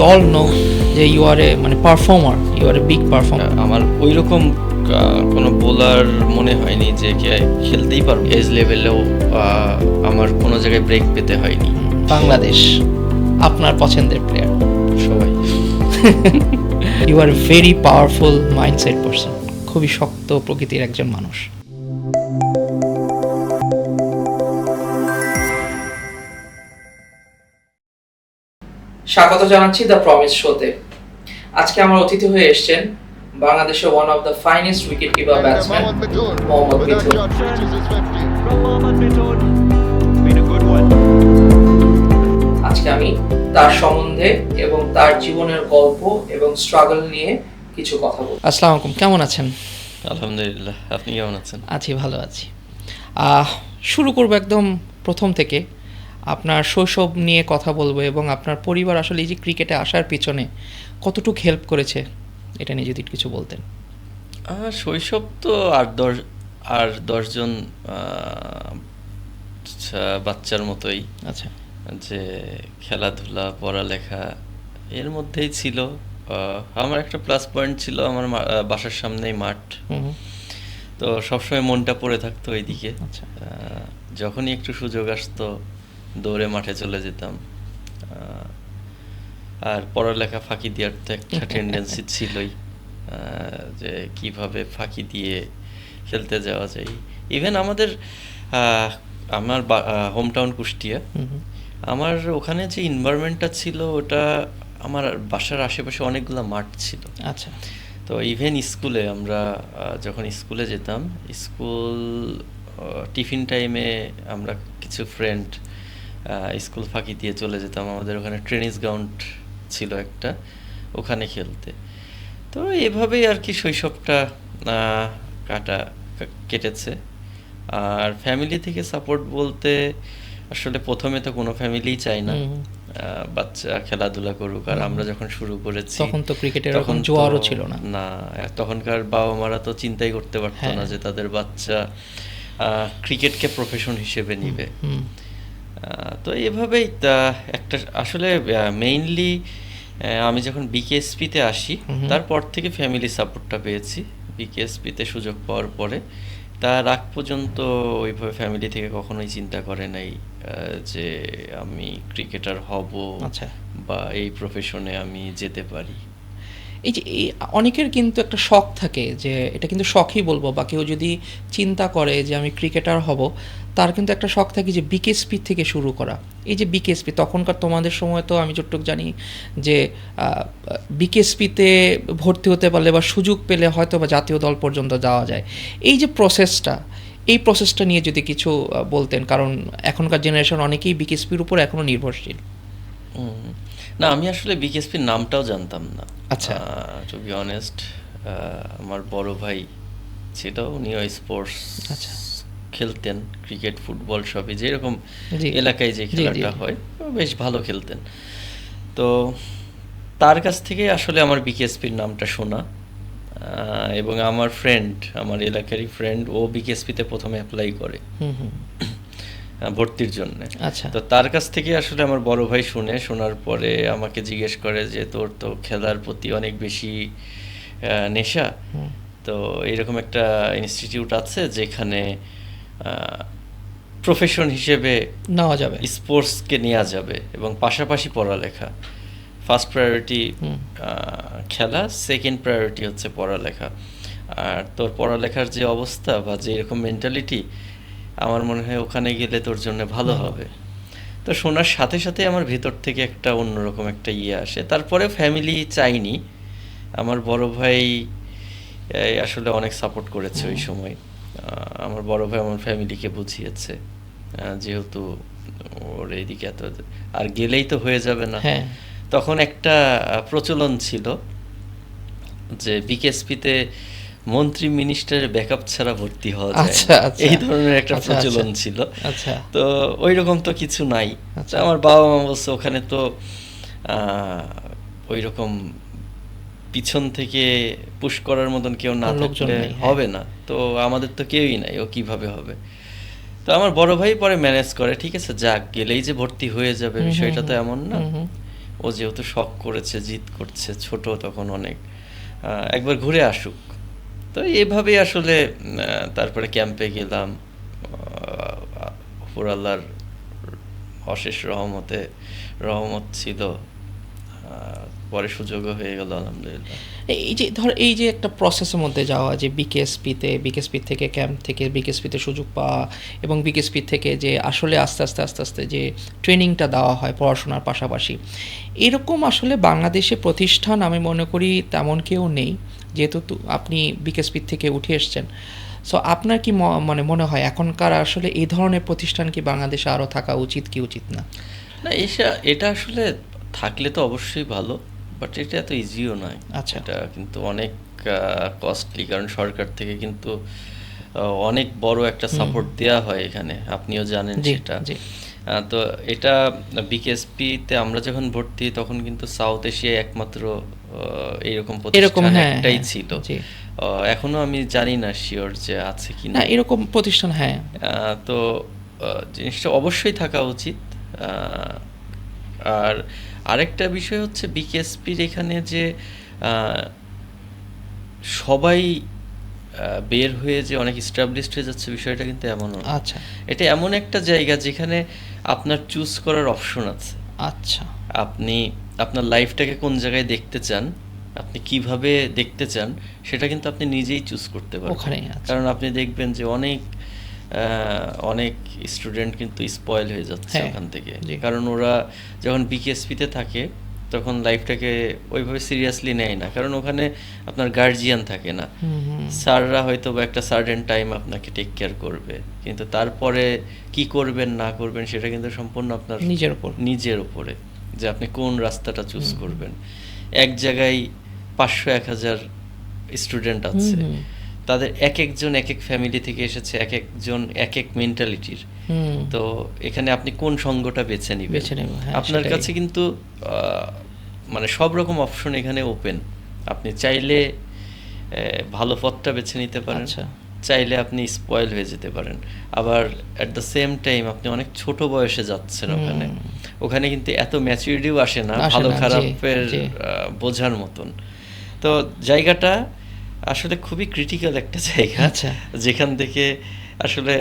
all know যে you are a মানে performer, you are a big performer. আমার ওই রকম কোনো বোলার মনে হয়নি যে খেলতেই পারবো। এজ লেভেলেও আমার কোনো জায়গায় ব্রেক পেতে হয়নি। বাংলাদেশ আপনার পছন্দের প্লেয়ার সবাই you are very powerful mindset person, খুবই শক্ত প্রকৃতির একজন মানুষ। স্বাগত জানাচ্ছি দ্য প্রমিস শোতে। আজকে আমার অতিথি হয়ে এসেছেন বাংলাদেশের one of the finest wicket keeper batsman Mohammad Mithun. আজকে আমি তার সম্বন্ধে এবং তার জীবনের গল্প এবং স্ট্রাগল নিয়ে কিছু কথা বলবো। আসসালামু আলাইকুম, কেমন আছেন? আলহামদুলিল্লাহ, আপনি কেমন আছেন? আছি, ভালো আছি। শুরু করবো একদম প্রথম থেকে। আপনার শৈশব নিয়ে কথা বলবো এবং আপনার পরিবার আসলে এই যে ক্রিকেটে আসার পিছনে কতটুকু হেল্প করেছে এটা নিয়ে যদি কিছু বলতেন। শৈশব তো আর দশজন বাচ্চার মতোই, আচ্ছা, যে খেলাধুলা পড়ালেখা এর মধ্যেই ছিল। আমার একটা প্লাস পয়েন্ট ছিল, আমার বাসার সামনেই মাঠ, তো সবসময় মনটা পড়ে থাকতো ওইদিকে। আচ্ছা, যখনই একটু সুযোগ আসতো দৌড়ে মাঠে চলে যেতাম। আর পড়ালেখা ফাঁকি দেওয়ার তো একটা টেন্ডেন্সি ছিলই, যে কিভাবে ফাঁকি দিয়ে খেলতে যাওয়া যায়। ইভেন আমার হোম টাউন কুষ্টিয়া, আমার ওখানে যে এনভায়রনমেন্টটা ছিল ওটা আমার বাসার আশেপাশে অনেকগুলো মাঠ ছিল। আচ্ছা, তো ইভেন স্কুলে আমরা যখন স্কুলে যেতাম, স্কুল টিফিন টাইমে আমরা কিছু ফ্রেন্ড স্কুল ফাঁকি দিয়ে চলে যেতাম আমাদের ওখানে টেনিস গ্রাউন্ড ছিল একটা, ওখানে খেলতে। তো এভাবেই আর কি শৈশবটা কেটেছে। আর ফ্যামিলি থেকে সাপোর্ট বলতে আসলে প্রথমে তো কোনো ফ্যামিলিই চায় না বাচ্চা খেলাধুলা করুক। আর আমরা যখন শুরু করেছি তখন তো ক্রিকেটের তখন জোয়ারও ছিল না। তখনকার বাবা মারা তো চিন্তাই করতে পারতো না যে তাদের বাচ্চা ক্রিকেটকে প্রফেশন হিসেবে নিবে। তো এভাবেই একটা আসলে মেইনলি আমি যখন বিকেএসপিতে আসি তারপর থেকে ফ্যামিলি সাপোর্টটা পেয়েছি। বিকেএসপিতে সুযোগ পাওয়ার পরে তার আগ পর্যন্ত ওইভাবে ফ্যামিলি থেকে কখনোই চিন্তা করে নাই যে আমি ক্রিকেটার হব, আচ্ছা, বা এই প্রফেশনে আমি যেতে পারি। এই যে অনেকের কিন্তু একটা শখ থাকে, যে এটা কিন্তু শখই বলবো, বা কেউ যদি চিন্তা করে যে আমি ক্রিকেটার হব, তার কিন্তু একটা শখ থাকে যে বিকেএসপি থেকে শুরু করা। এই যে বিকেএসপি তখনকার তোমাদের সময় তো আমি যতটুকু জানি যে বিকেএসপিতে ভর্তি হতে পারলে বা সুযোগ পেলে হয়তো বা জাতীয় দল পর্যন্ত যাওয়া যায়। এই যে এই প্রসেসটা নিয়ে যদি কিছু বলতেন, কারণ এখনকার জেনারেশন অনেকেই বিকেএসপির উপর এখনও নির্ভরশীল। না, আমি আসলে বিকেএসপির নামটাও জানতাম না। আচ্ছা, টু বি অনেস্ট, আমার বড় ভাই ছিল, উনিও স্পোর্টস খেলতেন, ক্রিকেট ফুটবল সবই, যেরকম এলাকায় যে খেলাটা হয় বেশ ভালো খেলতেন। তো তার কাছ থেকে আসলে আমার বিকেএসপির নামটা শোনা, এবং আমার আমার এলাকারই ফ্রেন্ড, ও বিকেএসপিতে প্রথমে অ্যাপ্লাই করে ভর্তির জন্য। আচ্ছা, তো তার কাছ থেকে আসলে আমার বড় ভাই শোনার পরে আমাকে জিজ্ঞেস করে যে তোর তো খেলার প্রতি অনেক বেশি নেশা, তো এরকম একটা ইনস্টিটিউট আছে যেখানে প্রফেশন হিসেবে নেওয়া যাবে, স্পোর্টসকে নেওয়া যাবে এবং পাশাপাশি পড়ালেখা। ফার্স্ট প্রায়োরিটি খেলা, সেকেন্ড প্রায়োরিটি হচ্ছে পড়ালেখা। আর তোর পড়ালেখার যে অবস্থা বা যে এরকম মেন্টালিটি, আমার মনে হয় ওখানে গেলে তোর জন্য ভালো হবে। তো শোনার সাথে সাথে আমার ভেতর থেকে একটা অন্যরকম একটা আসে। তারপরে ফ্যামিলি চাইনি, আমার বড় ভাই আসলে অনেক সাপোর্ট করেছে ওই সময়। আমার বড় ভাই আমার ফ্যামিলিকে বুঝিয়েছে, যেহেতু ওর এইদিকে এত আর গেলেই তো হয়ে যাবে না। তখন একটা প্রচলন ছিল যে বিকেএসপিতে মন্ত্রী মিনিস্টারের ব্যাকআপ ছাড়া ভর্তি হওয়া যায় না, এই ধরনের একটা প্রচলন ছিল। তো ওই রকম তো কিছু নাই। আমার বাবা মা বলছে ওখানে তো ওই রকম পিছন থেকে পুশ করার মতন কেউ না থাকলে হবে না, তো আমাদের তো কেউই নাই, ও কিভাবে হবে। তো আমার বড় ভাই পরে ম্যানেজ করে, ঠিক আছে যাক, গেলেই যে ভর্তি হয়ে যাবে বিষয়টা তো এমন না। ও ও যেহেতু শখ করেছে, জিদ করছে, ছোট তখন অনেক, একবার ঘুরে আসুক। তো এইভাবেই আসলে তারপরে ক্যাম্পে গেলাম। উপর আল্লাহর অশেষ রহমত ছিল, পরে সুযোগও হয়ে গেল আলহামদুলিল্লাহ। এই যে একটা প্রসেসের মধ্যে যাওয়া, যে বিকেএসপি থেকে ক্যাম্প থেকে বিকেএসপিতে সুযোগ পাওয়া, এবং বিকেএসপি থেকে যে আসলে আস্তে আস্তে যে ট্রেনিংটা দেওয়া হয় পড়াশোনার পাশাপাশি, এরকম আসলে বাংলাদেশে প্রতিষ্ঠান আমি মনে করি তেমন কেউ নেই, যেহেতু আপনি বিকেএসপি থেকে উঠে এসছেন। সো আপনার কি মানে মনে হয় এখনকার আসলে এই ধরনের প্রতিষ্ঠান কি বাংলাদেশে আরও থাকা উচিত কি উচিত না? না, এটা আসলে থাকলে তো অবশ্যই ভালো, বাট এটা এত ইজিও নয়। আচ্ছা। এটা কিন্তু অনেক কস্টলি, কারণ সরকার থেকে কিন্তু অনেক বড় একটা সাপোর্ট দেওয়া হয় এখানে, আপনিও জানেন সেটা। তো এটা বিকেএসপিতে আমরা যখন ভর্তি তখন কিন্তু সাউথ এশিয়ায় একমাত্র এইরকম প্রতিষ্ঠান একটাই ছিল। এখনো আমি জানি না শিওর যে আছে কি না এরকম প্রতিষ্ঠান। হ্যাঁ, তো জিনিসটা অবশ্যই থাকা উচিত। আর আরেকটা বিষয় হচ্ছে বিকেএসপির এখানে যে সবাই বের হয়ে যে অনেক এস্টাবলিশড হয়ে যাচ্ছে, বিষয়টা কিন্তু এমনও না। আচ্ছা, এটা এমন একটা জায়গা যেখানে আপনার চুজ করার অপশন আছে। আচ্ছা, আপনি আপনার লাইফটাকে কোন জায়গায় দেখতে চান, আপনি কিভাবে দেখতে চান, সেটা কিন্তু আপনি নিজেই চুজ করতে পারবেন। কারণ আপনি দেখবেন যে অনেক স্টুডেন্ট কিন্তু স্পয়েল হয়ে যাচ্ছে ওখান থেকে, কারণ ওরা যখন বিকেএসপিতে থাকে তখন লাইফটাকে ওইভাবে সিরিয়াসলি নেয় না, কারণ ওখানে আপনার গার্জিয়ান থাকে না। স্যাররা হয়তো বা একটা সার্টেন টাইম আপনাকে টেক কেয়ার করবে, কিন্তু তারপরে কি করবেন না করবেন সেটা কিন্তু সম্পূর্ণ আপনার নিজের উপরে, যে আপনি কোন রাস্তাটা চুজ করবেন। এক জায়গায় 500-1000 স্টুডেন্ট আছে, তাদের একজন এক ফ্যামিলি থেকে এসেছে, একজন এক মেন্টালিটির। তো এখানে আপনি কোন সঙ্গটা বেছে নেবেন, আপনার কাছে কিন্তু মানে সব রকম অপশন এখানে ওপেন। আপনি চাইলে ভালো পথটা বেছে নিতে পারেন, চাইলে আপনি স্পয়েল হয়ে যেতে পারেন। আবার অ্যাট দ্য সেম টাইম আপনি অনেক ছোট বয়সে যাচ্ছেন ওখানে কিন্তু এত ম্যাচুরিটিও আসে না ভালো খারাপের বোঝার মতন। তো জায়গাটা আসলে খুবই ক্রিটিক্যাল একটা জায়গা, যেখান থেকে আসলে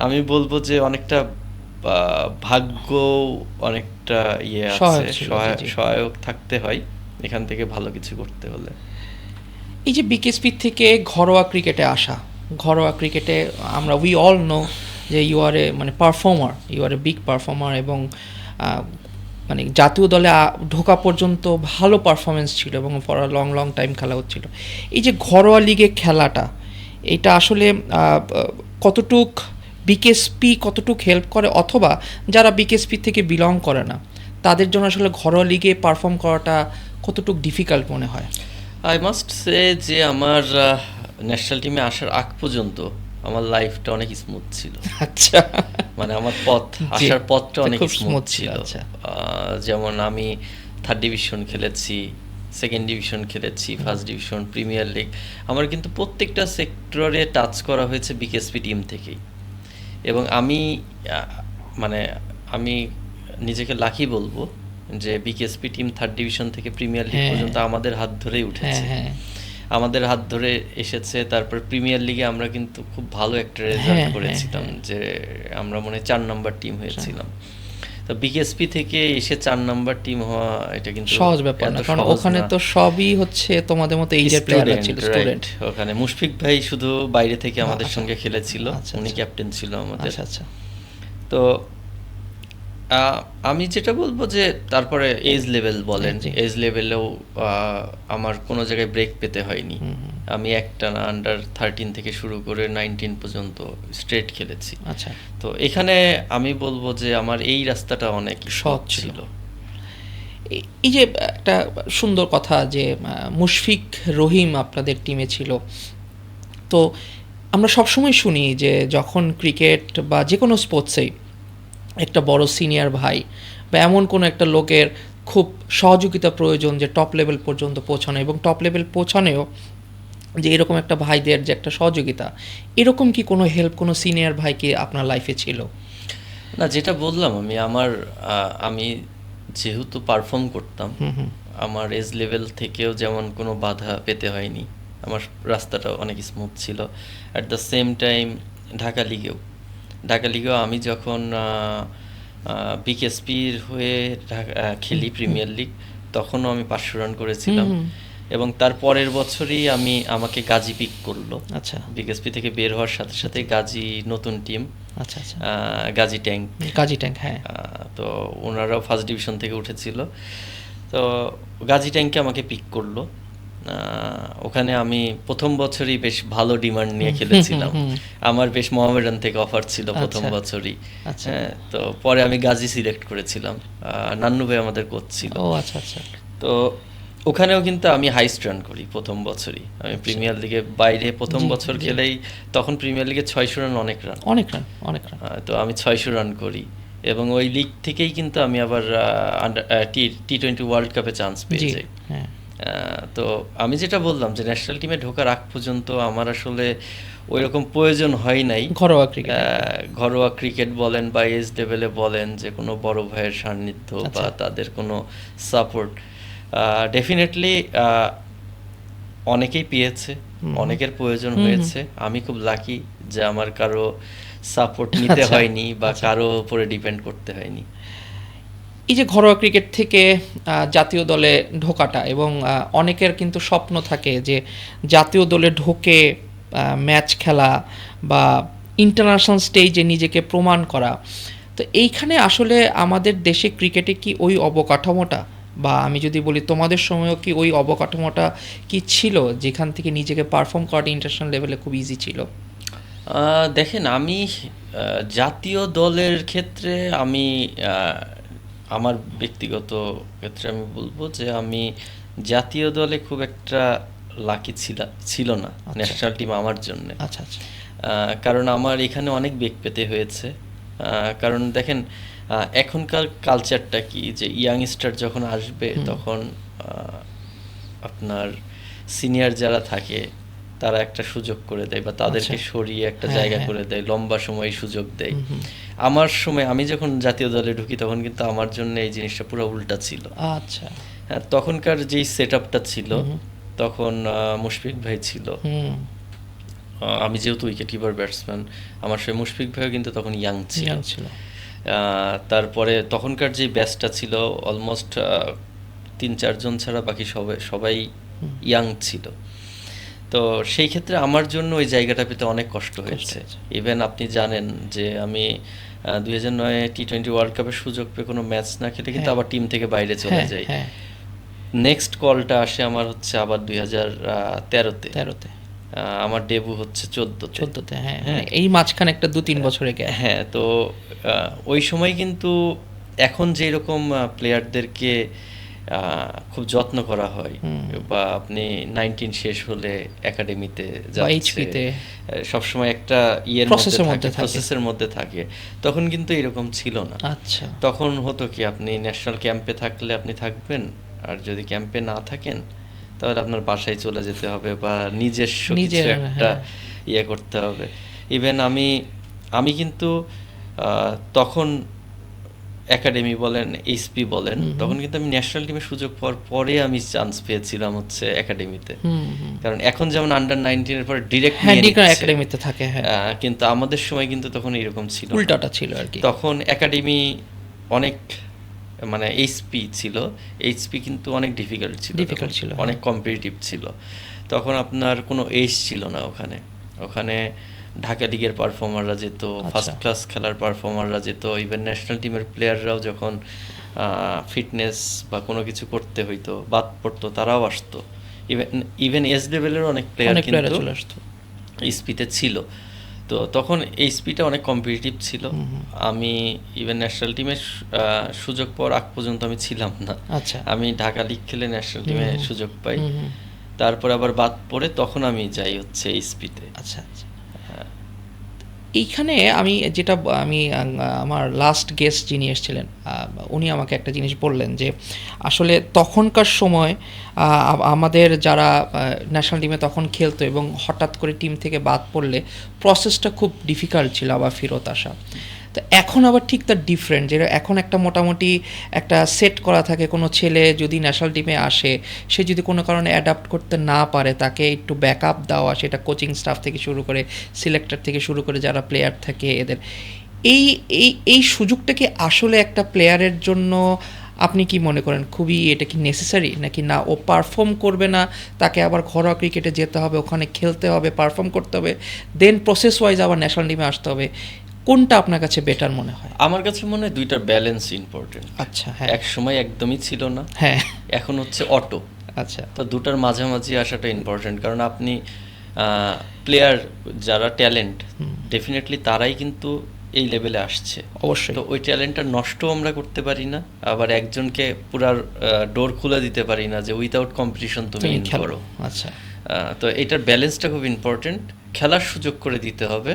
আমি বলবো যে অনেকটা ভাগ্য, অনেকটা আছে, সহায়ক থাকতে হয় এখান থেকে ভালো কিছু করতে হলে। এই যে বিকেএসপি থেকে ঘরোয়া ক্রিকেটে আসা, ঘরোয়া ক্রিকেটে আমরা উই অল নো যে ইউ আর এ মানে performer, you are a big performer, এবং মানে জাতীয় দলে ঢোকা পর্যন্ত ভালো পারফরমেন্স ছিল এবং ফর লং টাইম খেলা হচ্ছিল। এই যে ঘরোয়া লিগে খেলাটা, এটা আসলে কতটুক বিকেএসপি হেল্প করে, অথবা যারা বিকেএসপি থেকে বিলং করে না তাদের জন্য আসলে ঘরোয়া লিগে পারফর্ম করাটা কতটুক ডিফিকাল্ট মনে হয়? আই মাস্ট সে যে আমার ন্যাশনাল টিমে আসার আগ পর্যন্ত আমার লাইফটা অনেক স্মুথ ছিল। আচ্ছা, মানে আমার আসার পথটা অনেক স্মুথ ছিল। যেমন আমি 3rd ডিভিশন খেলেছি, 2nd ডিভিশন খেলেছি, 1st ডিভিশন, প্রিমিয়ার লিগ, আমার কিন্তু প্রত্যেকটা সেক্টরে টাচ করা হয়েছে বিকেএসপি টিম থেকেই। এবং আমি নিজেকে লাকি বলবো যে বিকেএসপি টিম 3rd ডিভিশন থেকে প্রিমিয়ার লিগ পর্যন্ত আমাদের হাত ধরেই উঠেছে, আমাদের হাত ধরে এসেছে। তারপর প্রিমিয়ার লিগে আমরা কিন্তু খুব ভালো একটা রেজাল্ট করেছিলাম, যে আমরা মনে হয় 4 নম্বর টিম হয়েছিলাম। তো বিকেএসপি থেকে এসে 4 নম্বর টিম হওয়া এটা কিন্তু সহজ ব্যাপার না, কারণ ওখানে তো সবই হচ্ছে তোমাদের মতো এইজের প্লেয়াররা ছিল, স্টুডেন্ট। ওখানে মুশফিক ভাই শুধু বাইরে থেকে আমাদের সঙ্গে খেলেছিল, উনি ক্যাপ্টেন ছিল আমাদের। তো আমি যেটা বলবো যে তারপরে এজ লেভেল বলেন, এজ লেভেলেও আমার কোনো জায়গায় ব্রেক পেতে হয়নি। আমি একটানা আন্ডার 13 থেকে শুরু করে 19 পর্যন্ত স্ট্রেট খেলেছি। আচ্ছা, তো এখানে আমি বলবো যে আমার এই রাস্তাটা অনেক সহজ ছিল। এই যে একটা সুন্দর কথা যে মুশফিক রহিম আপনাদের টিমে ছিল, তো আমরা সবসময় শুনি যে যখন ক্রিকেট বা যে কোনো স্পোর্টসেই একটা বড় সিনিয়র ভাই বা এমন কোনো একটা লোকের খুব সহযোগিতা প্রয়োজন যে টপ লেভেল পর্যন্ত পৌঁছানো, এবং টপ লেভেল পৌঁছানেও যে এরকম একটা ভাইদের যে একটা সহযোগিতা, এরকম কি কোনো হেল্প কোনো সিনিয়র ভাই কি আপনার লাইফে ছিল? না, যেটা বললাম আমি যেহেতু পারফর্ম করতাম, হুম হুম আমার এজ লেভেল থেকেও যেমন কোনো বাধা পেতে হয়নি, আমার রাস্তাটা অনেক স্মুথ ছিল। At the same time Dhaka লিগেও আমি যখন বিকেএসপির হয়ে খেলি প্রিমিয়ার লিগ, তখনও আমি 500 রান হুম করেছিলাম। হুম এবং তার পরের বছরই আমাকে গাজী পিক করলো। আচ্ছা বিকেএসপি থেকে বের হওয়ার সাথে সাথে গাজী নতুন টিম, আচ্ছা আচ্ছা গাজী ট্যাঙ্ক, কাজী ট্যাঙ্ক, হ্যাঁ। তো ওনারাও ফার্স্ট ডিভিশন থেকে উঠেছিল। তো গাজী ট্যাঙ্কে আমাকে পিক করলো। ওখানে আমি প্রথম বছরই বেশ ভালো ডিমান্ড নিয়ে খেলেছিলাম। আমার বেশ মোহামেডান থেকে অফার ছিল প্রথম আচ্ছা বছরই। আচ্ছা হ্যাঁ, তো পরে আমি গাজী সিলেক্ট করেছিলাম। নান্নু ভাই আমাদের কোচ ছিল। ও আচ্ছা আচ্ছা তো ওখানেও কিন্তু আমি হাইস্ট রান করি প্রথম বছরই। আমি প্রিমিয়ার লিগে বাইরে প্রথম জি, বছর জি। খেলেই, তখন প্রিমিয়ার লিগে 600 রান অনেক রান। অনেক রান অনেক রান। তো আমি 600 রান করি এবং ওই লিগ থেকেই কিন্তু আমি আবার টি-20 ওয়ার্ল্ড কাপে চান্স পেয়ে জি যাই। হ্যাঁ তো আমি যেটা বললাম যে ন্যাশনাল টিমে ঢোকার আগ পর্যন্ত আমার আসলে ওইরকম প্রয়োজন হয় নাই। ঘরোয়া ক্রিকেট ঘরোয়া ক্রিকেট বলেন বা এজ লেভেলে বলেন, যে কোনো বড় ভাইয়ের সান্নিধ্য বা আচ্ছা। তাদের কোনো সাপোর্ট ডেফিনেটলি অনেকেই পেয়েছে, হুম। অনেকের প্রয়োজন হুম, হয়েছে। আমি খুব লাকি যে আমার কারো সাপোর্ট নিতে আচ্ছা, হয়নি বা আচ্ছা। কারো উপরে ডিপেন্ড করতে হয়নি। এই যে ঘরোয়া ক্রিকেট থেকে জাতীয় দলে ঢোকাটা, এবং অনেকের কিন্তু স্বপ্ন থাকে যে জাতীয় দলে ঢোকে ম্যাচ খেলা বা ইন্টারন্যাশনাল স্টেজে নিজেকে প্রমাণ করা। তো এইখানে আসলে আমাদের দেশে ক্রিকেটে কি ওই অবকাঠামোটা, বা আমি যদি বলি তোমাদের সময়ও কি ওই অবকাঠামোটা কি ছিল যেখান থেকে নিজেকে পারফর্ম করাটা ইন্টারন্যাশনাল লেভেলে খুব ইজি ছিল? দেখেন, আমি জাতীয় দলের ক্ষেত্রে আমি আমার ব্যক্তিগত ক্ষেত্রে আমি বলবো যে আমি জাতীয় দলে খুব একটা লাকি ছিল না আচ্ছা। ন্যাশনাল টিম আমার জন্য। আচ্ছা আচ্ছা কারণ আমার এখানে অনেক বেগ পেতে হয়েছে। কারণ দেখেন, এখনকার কালচারটা কি, যে ইয়াংস্টার যখন আসবে তখন আপনার সিনিয়র যারা থাকে তারা একটা সুযোগ করে দেয় বা তাদেরকে আচ্ছা। সরিয়ে একটা হ্যাঁ, জায়গা হ্যাঁ। করে দেয়, লম্বা সময় সুযোগ দেয়। আমার সময় আমি যখন জাতীয় দলে ঢুকি তখন কিন্তু আমার জন্য এই জিনিসটা পুরো উল্টা ছিল। আচ্ছা হ্যাঁ, তখনকার যেই সেট আপটা ছিল, তখন মুশফিক ভাই ছিল। হুম আমি যেহেতু উইকেট কিপার ব্যাটসম্যান, আমার সে মুশফিক ভাইও কিন্তু তখন ইয়াং ছিল। young ছিল। তারপরে তখনকার যে ব্যাচটা ছিল অলমোস্ট 3-4 জন ছাড়া বাকি সবাই ইয়াং ছিল। তো সেই ক্ষেত্রে আমার জন্য ওই জায়গাটা পেতে অনেক কষ্ট হয়েছে। ইভেন আপনি জানেন যে আমি 2009 টি-20 ওয়ার্ল্ড কাপের সুযোগ পেয়ে কোনো ম্যাচ না খেলে কিন্তু হ্যাঁ। আবার টিম থেকে বাইরে চলে হ্যাঁ যাই। হ্যাঁ নেক্সট কলটা আসে আমার হচ্ছে আবার 2013-তে। 13-তে আমার ডেবু হচ্ছে 14-তে। 14-তে, হ্যাঁ হ্যাঁ। মানে এই মাঝখানে একটা 2-3 বছরের গ্যাপ। হ্যাঁ, তো ওই সময় কিন্তু এখন যেরকম প্লেয়ারদেরকে খুব যত্ন করা হয়, বা আপনি 19 শেষ হলে একাডেমিতে যাচ্ছে, এইচপিতে সবসময় একটা প্রসেসের মধ্যে থাকে, তখন কিন্তু এরকম ছিল না। আচ্ছা তখন হতো কি, আপনি ন্যাশনাল ক্যাম্পে থাকলে আপনি থাকবেন, আর যদি ক্যাম্পে না থাকেন তাহলে আপনার বাসায় চলে যেতে হবে বা নিজস্ব কিছু একটা ইয়ে করতে হবে। ইভেন আমি কিন্তু তখন একাডেমি বলেন, এইচপি বলেন, তখন কিন্তু আমি ন্যাশনাল টিমে সুযোগ পাওয়ার পরে আমি চান্স পেয়েছিলাম হচ্ছে একাডেমিতে। কারণ এখন যেমন আন্ডার 19 এর পর ডিরেক্ট একাডেমিতে থাকে, হ্যাঁ, কিন্তু আমাদের সময় কিন্তু তখন এরকম ছিল না। উল্টাটা ছিল আর কি। তখন একাডেমি অনেক, মানে এইচপি ছিল, এইচপি কিন্তু অনেক ডিফিকাল্ট ছিল, অনেক কম্পিটিটিভ ছিল। তখন আপনার কোনো এজ ছিল না ওখানে ঢাকা লিগের পারফর্মাররা যেত, ফার্স্ট ক্লাস খেলার পারফর্মাররা যেত, ইভেন ন্যাশনাল টিমের প্লেয়াররাও যখন ফিটনেস বা কোনো কিছু করতে হইতো, বাদ পড়তো, তারাও আসতো। ইভেন এজ লেভেলের অনেক প্লেয়ার কিন্তু এইচপিতে ছিল। তো তখন এইচপিটা অনেক কম্পিটিটিভ ছিল। আমি ইভেন ন্যাশনাল টিমের সুযোগ পাওয়ার আগ পর্যন্ত আমি ছিলাম না। আমি ঢাকা লিগ খেলে ন্যাশনাল টিমে সুযোগ পাই, তারপর আবার বাদ পড়ে তখন আমি যাই হচ্ছে এইচপিতে। আচ্ছা আচ্ছা। এইখানে আমি আমার লাস্ট গেস্ট যিনি এসেছিলেন উনি আমাকে একটা জিনিস বললেন যে আসলে তখনকার সময় আমাদের যারা ন্যাশনাল টিমে তখন খেলতো এবং হঠাৎ করে টিম থেকে বাদ পড়লে প্রসেসটা খুব ডিফিকাল্ট ছিল আবার ফেরত আসা। তো এখন আবার ঠিক তার ডিফারেন্ট, যেটা এখন একটা মোটামুটি একটা সেট করা থাকে, কোনো ছেলে যদি ন্যাশনাল টিমে আসে, সে যদি কোনো কারণে অ্যাডাপ্ট করতে না পারে তাকে একটু ব্যাকআপ দেওয়া, সেটা কোচিং স্টাফ থেকে শুরু করে সিলেক্টর থেকে শুরু করে যারা প্লেয়ার থাকে এদের, এই এই এই সুযোগটা কি আসলে একটা প্লেয়ারের জন্য আপনি কি মনে করেন খুবই এটা কি নেসেসারি, নাকি না ও পারফর্ম করবে না, তাকে আবার ঘরোয়া ক্রিকেটে যেতে হবে, ওখানে খেলতে হবে, পারফর্ম করতে হবে, দেন প্রসেস ওয়াইজ আবার ন্যাশনাল টিমে আসতে হবে? কোনটা আপনার কাছে বেটার মনে হয়? আমার কাছে মনে হয় দুইটার ব্যালেন্স ইম্পর্টেন্ট। আচ্ছা, হ্যাঁ, এক সময় একদমই ছিল না, হ্যাঁ, এখন হচ্ছে অটো। আচ্ছা, তো দুটার মাঝামাঝি আসাটা ইম্পর্টেন্ট, কারণ আপনি প্লেয়ার যারা ট্যালেন্ট, ডেফিনেটলি তারাই কিন্তু এই লেভেলে আসছে। অবশ্যই। তো ওই ট্যালেন্টটা নষ্ট আমরা করতে পারি না, আবার একজনকে পুরা ডোর খুলে দিতে পারি না যে উইথাউট কম্পিটিশন তুমি ইন করো। আচ্ছা, তো এটার ব্যালেন্সটা খুব ইম্পর্টেন্ট। খেলার সুযোগ করে দিতে হবে,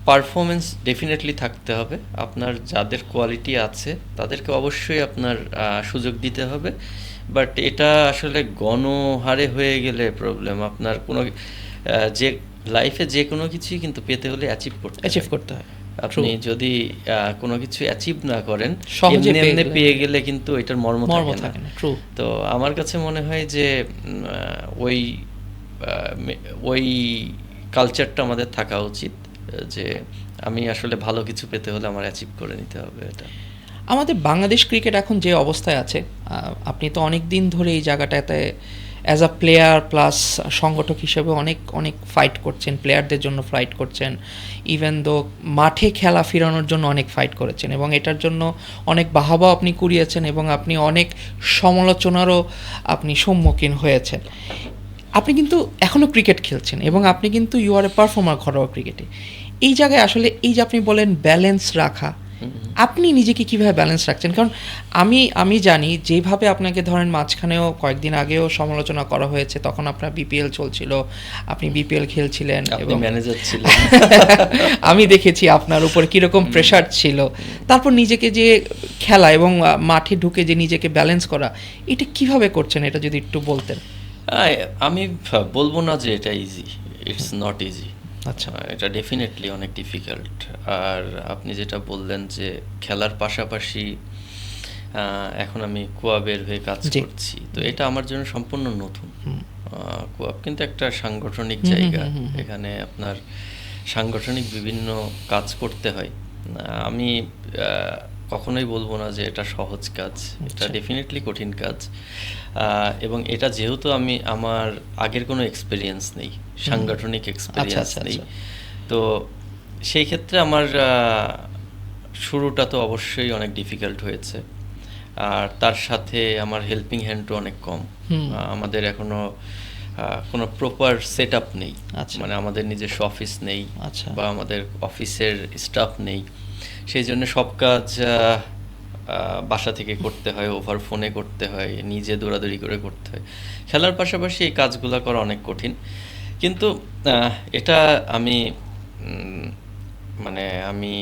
পারফরমেন্স ডেফিনেটলি থাকতে হবে, আপনার যাদের কোয়ালিটি আছে তাদেরকে অবশ্যই আপনার সুযোগ দিতে হবে। বাট এটা আসলে গণহারে হয়ে গেলে প্রবলেম। আপনার কোনো যে লাইফে যে কোনো কিছুই কিন্তু পেতে হলে অ্যাচিভ করতে হয়। আপনি যদি কোনো কিছু অ্যাচিভ না করেন, সহজে এমনি পেয়ে গেলে কিন্তু এটার মর্ম থাকে না। ট্রু। তো আমার কাছে মনে হয় যে ওই ওই কালচারটা আমাদের থাকা উচিত, যে আমি আসলে ভালো কিছু পেতে হলে আমার অ্যাচিভ করে নিতে হবে এটা। আমাদের বাংলাদেশ ক্রিকেট এখন যে অবস্থায় আছে, আপনি তো অনেক দিন ধরে এই জায়গাটাতে অ্যাজ আ প্লেয়ার প্লাস সংগঠক হিসেবে অনেক অনেক ফাইট করছেন, প্লেয়ারদের জন্য ফাইট করছেন, ইভেন দো মাঠে খেলা ফেরানোর জন্য অনেক ফাইট করেছেন, এবং এটার জন্য অনেক বাহবা আপনি কুড়িয়েছেন এবং আপনি অনেক সমালোচনারও আপনি সম্মুখীন হয়েছেন। আপনি কিন্তু এখনও ক্রিকেট খেলছেন এবং আপনি কিন্তু ইউ আর এ পারফর্মার ঘরোয়া ক্রিকেটে। এই জায়গায় আসলে এই যে আপনি বলেন ব্যালেন্স রাখা, আপনি নিজেকে কিভাবে ব্যালেন্স রাখছেন? কারণ আমি জানি যেভাবে আপনাকে ধরেন মাঝখানেও কয়েকদিন আগেও সমালোচনা করা হয়েছে, তখন আপনার বিপিএল চলছিল, আপনি বিপিএল খেলছিলেন এবং ম্যানেজার ছিলেন। আমি দেখেছি আপনার উপর কীরকম প্রেশার ছিল, তারপর নিজেকে যে খেলা এবং মাঠে ঢুকে যে নিজেকে ব্যালেন্স করা, এটা কিভাবে করছেন, এটা যদি একটু বলতেন। আমি বলবো না যে এটা ইজি, ইটস নট ইজি। আচ্ছা, এটা ডেফিনেটলি অনেক ডিফিকাল্ট। আর আপনি যেটা বললেন যে খেলার পাশাপাশি এখন আমি কোয়াবের হয়ে কাজ করছি, তো এটা আমার জন্য সম্পূর্ণ নতুন। কোয়াব কিন্তু একটা সাংগঠনিক জায়গা, এখানে আপনার সাংগঠনিক বিভিন্ন কাজ করতে হয়। আমি কখনোই বলবো না যে এটা সহজ কাজ, এটা ডেফিনেটলি কঠিন কাজ। এবং এটা যেহেতু আমার আগের কোনো এক্সপিরিয়েন্স নেই, সাংগঠনিক এক্সপিরিয়েন্স নেই, তো সেই ক্ষেত্রে আমার শুরুটা তো অবশ্যই অনেক ডিফিকাল্ট হয়েছে। আর তার সাথে আমার হেল্পিং হ্যান্ডও অনেক কম। আমাদের এখনো কোনো প্রপার সেট আপ নেই, মানে আমাদের নিজস্ব অফিস নেই বা আমাদের অফিসের স্টাফ নেই, সেই জন্য সব কাজ বাসা থেকে করতে হয়, ওভার ফোনে করতে হয়, নিজে দৌড়াদৌড়ি করে করতে হয়। খেলার পাশাপাশি এই কাজগুলো করা অনেক কঠিন, কিন্তু এটা আমি আমি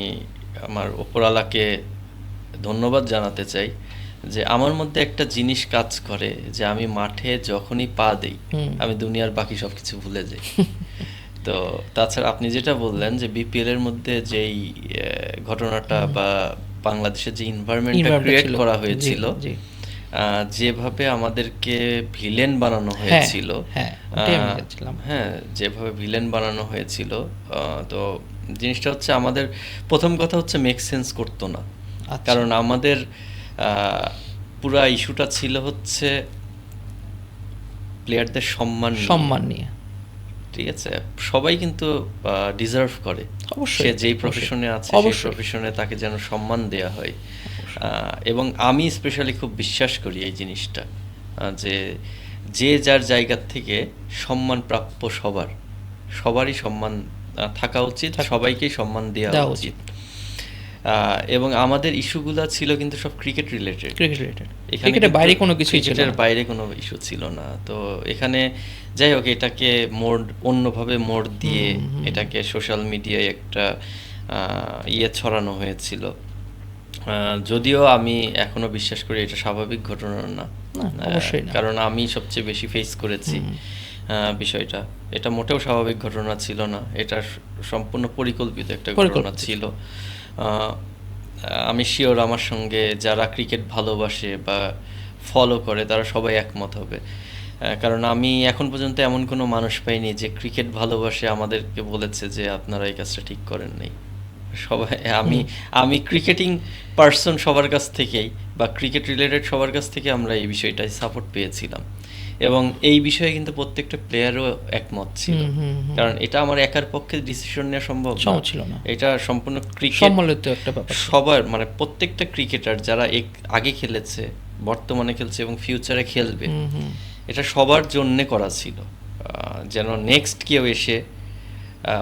আমার ওপরওয়ালাকে ধন্যবাদ জানাতে চাই যে আমার মধ্যে একটা জিনিস কাজ করে, যে আমি মাঠে যখনই পা দেই আমি দুনিয়ার বাকি সব কিছু ভুলে যাই। তো তাছাড়া আপনি যেটা বললেন যে বিপিএল এর মধ্যে যেই ঘটনাটা বা বাংলাদেশের যে এনভায়রনমেন্টটা ক্রিয়েট করা হয়েছিল, যেভাবে আমাদেরকে ভিলেন বানানো হয়েছিল, হ্যাঁ, যেভাবে ভিলেন বানানো হয়েছিল, তো জিনিসটা হচ্ছে আমাদের প্রথম কথা হচ্ছে মেক সেন্স করতো না। কারণ আমাদের পুরা ইস্যুটা ছিল হচ্ছে প্লেয়ারদের সম্মান নিয়ে। ঠিক আছে, সবাই কিন্তু ডিজার্ভ করে, সে যেই প্রফেশনে আছে সেই প্রফেশনে তাকে যেন সম্মান দেয়া হয়। এবং আমি স্পেশালি খুব বিশ্বাস করি এই জিনিসটা, যে যার জায়গা থেকে সম্মান প্রাপ্য সবারই সম্মান থাকা উচিত, সবাইকেই সম্মান দেওয়া উচিত। এবং আমাদের ইস্যুগুলো ছিল কিন্তু সব ক্রিকেট রিলেটেড, ক্রিকেটের বাইরে কোনো কিছু, ক্রিকেটের বাইরে কোনো ইস্যু ছিল না। তো এখানে যাই হোক, এটাকে অন্যভাবে মোড় দিয়ে এটাকে সোশ্যাল মিডিয়ায় একটা ছড়ানো হয়েছিল। যদিও আমি এখনো বিশ্বাস করি এটা স্বাভাবিক ঘটনা না, না, অবশ্যই না। কারণ আমি সবচেয়ে বেশি ফেস করেছি বিষয়টা। এটা মোটেও স্বাভাবিক ঘটনা ছিল না, এটা সম্পূর্ণ পরিকল্পিত একটা ঘটনা ছিল। আমি শিওর আমার সঙ্গে যারা ক্রিকেট ভালোবাসে বা ফলো করে তারা সবাই একমত হবে, কারণ আমি এখন পর্যন্ত এমন কোনো মানুষ পাইনি যে ক্রিকেট ভালোবাসে আমাদেরকে বলেছে যে আপনারা এই কাজটা ঠিক করেন নাই। সবাই আমি ক্রিকেটিং পার্সন সবার কাছ থেকেই বা ক্রিকেট রিলেটেড সবার কাছ থেকে আমরা এই বিষয়টাই সাপোর্ট পেয়েছিলাম, এবং এই বিষয়ে কিন্তু প্রত্যেকটা প্লেয়ারও একমত ছিল, কারণ এটা আমার একার পক্ষে ডিসিশন নেওয়া সম্ভব ছিল না। এটা সম্পূর্ণ ক্রিকেট সম্মিলিত একটা ব্যাপার, সবার মানে প্রত্যেকটা ক্রিকেটার যারা আগে খেলেছে, বর্তমানে খেলছে এবং ফিউচারে খেলবে, এটা সবার জন্যে করা ছিল, যেন নেক্সট কেউ এসে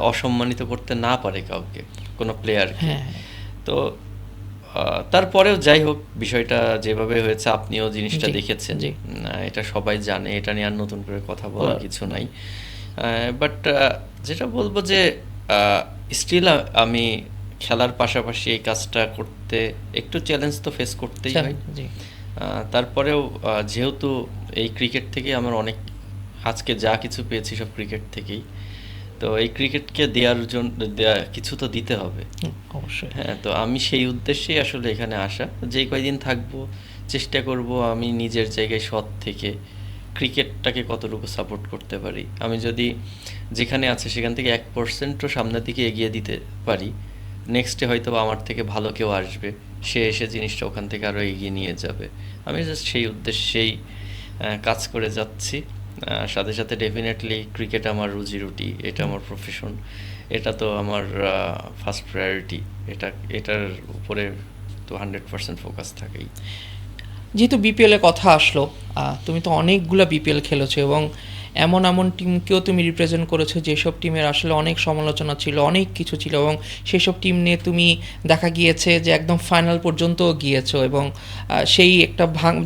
অসম্মানিত করতে না পারে কাউকে, কোনো প্লেয়ারকে। তো তারপরেও যাই হোক, বিষয়টা যেভাবে হয়েছে আপনিও জিনিসটা দেখেছেন, এটা সবাই জানে, এটা নিয়ে আর নতুন করে কথা বলার কিছু নাই। বাট যেটা বলবো যে স্টিল আমি খেলার পাশাপাশি এই কাজটা করতে একটু চ্যালেঞ্জ তো ফেস করতেই হয়। তারপরেও যেহেতু এই ক্রিকেট থেকে আমার অনেক, আজকে যা কিছু পেয়েছি সব ক্রিকেট থেকেই, তো এই ক্রিকেটকে দেওয়ার জন্য কিছু তো দিতে হবে অবশ্যই। হ্যাঁ, তো আমি সেই উদ্দেশ্যেই আসলে এখানে আসা, যেই কয়দিন থাকবো চেষ্টা করব আমি নিজের জায়গায় সৎ থেকে ক্রিকেটটাকে কতটুকু সাপোর্ট করতে পারি। আমি যদি যেখানে আছে সেখান থেকে 1%ও সামনের দিকে এগিয়ে দিতে পারি, নেক্সটে হয়তো আমার থেকে ভালো কেউ আসবে, সে এসে জিনিসটা ওখান থেকে আরও এগিয়ে নিয়ে যাবে। আমি জাস্ট সেই উদ্দেশ্যেই কাজ করে যাচ্ছি। সাথে সাথে ডেফিনেটলি ক্রিকেট আমার রুজি রুটি, এটা আমার প্রফেশন, এটা তো আমার ফার্স্ট প্রায়োরিটি, এটার উপরে তো 100% ফোকাস থাকেই। যেহেতু বিপিএলের কথা আসলো, তুমি তো অনেকগুলো বিপিএল খেলেছো এবং এমন টিমকেও তুমি রিপ্রেজেন্ট করেছো যেসব টিমের আসলে অনেক সমালোচনা ছিল, অনেক কিছু ছিল, এবং সেসব টিম নিয়ে তুমি দেখা গিয়েছে যে একদম ফাইনাল পর্যন্ত গিয়েছো। এবং সেই একটা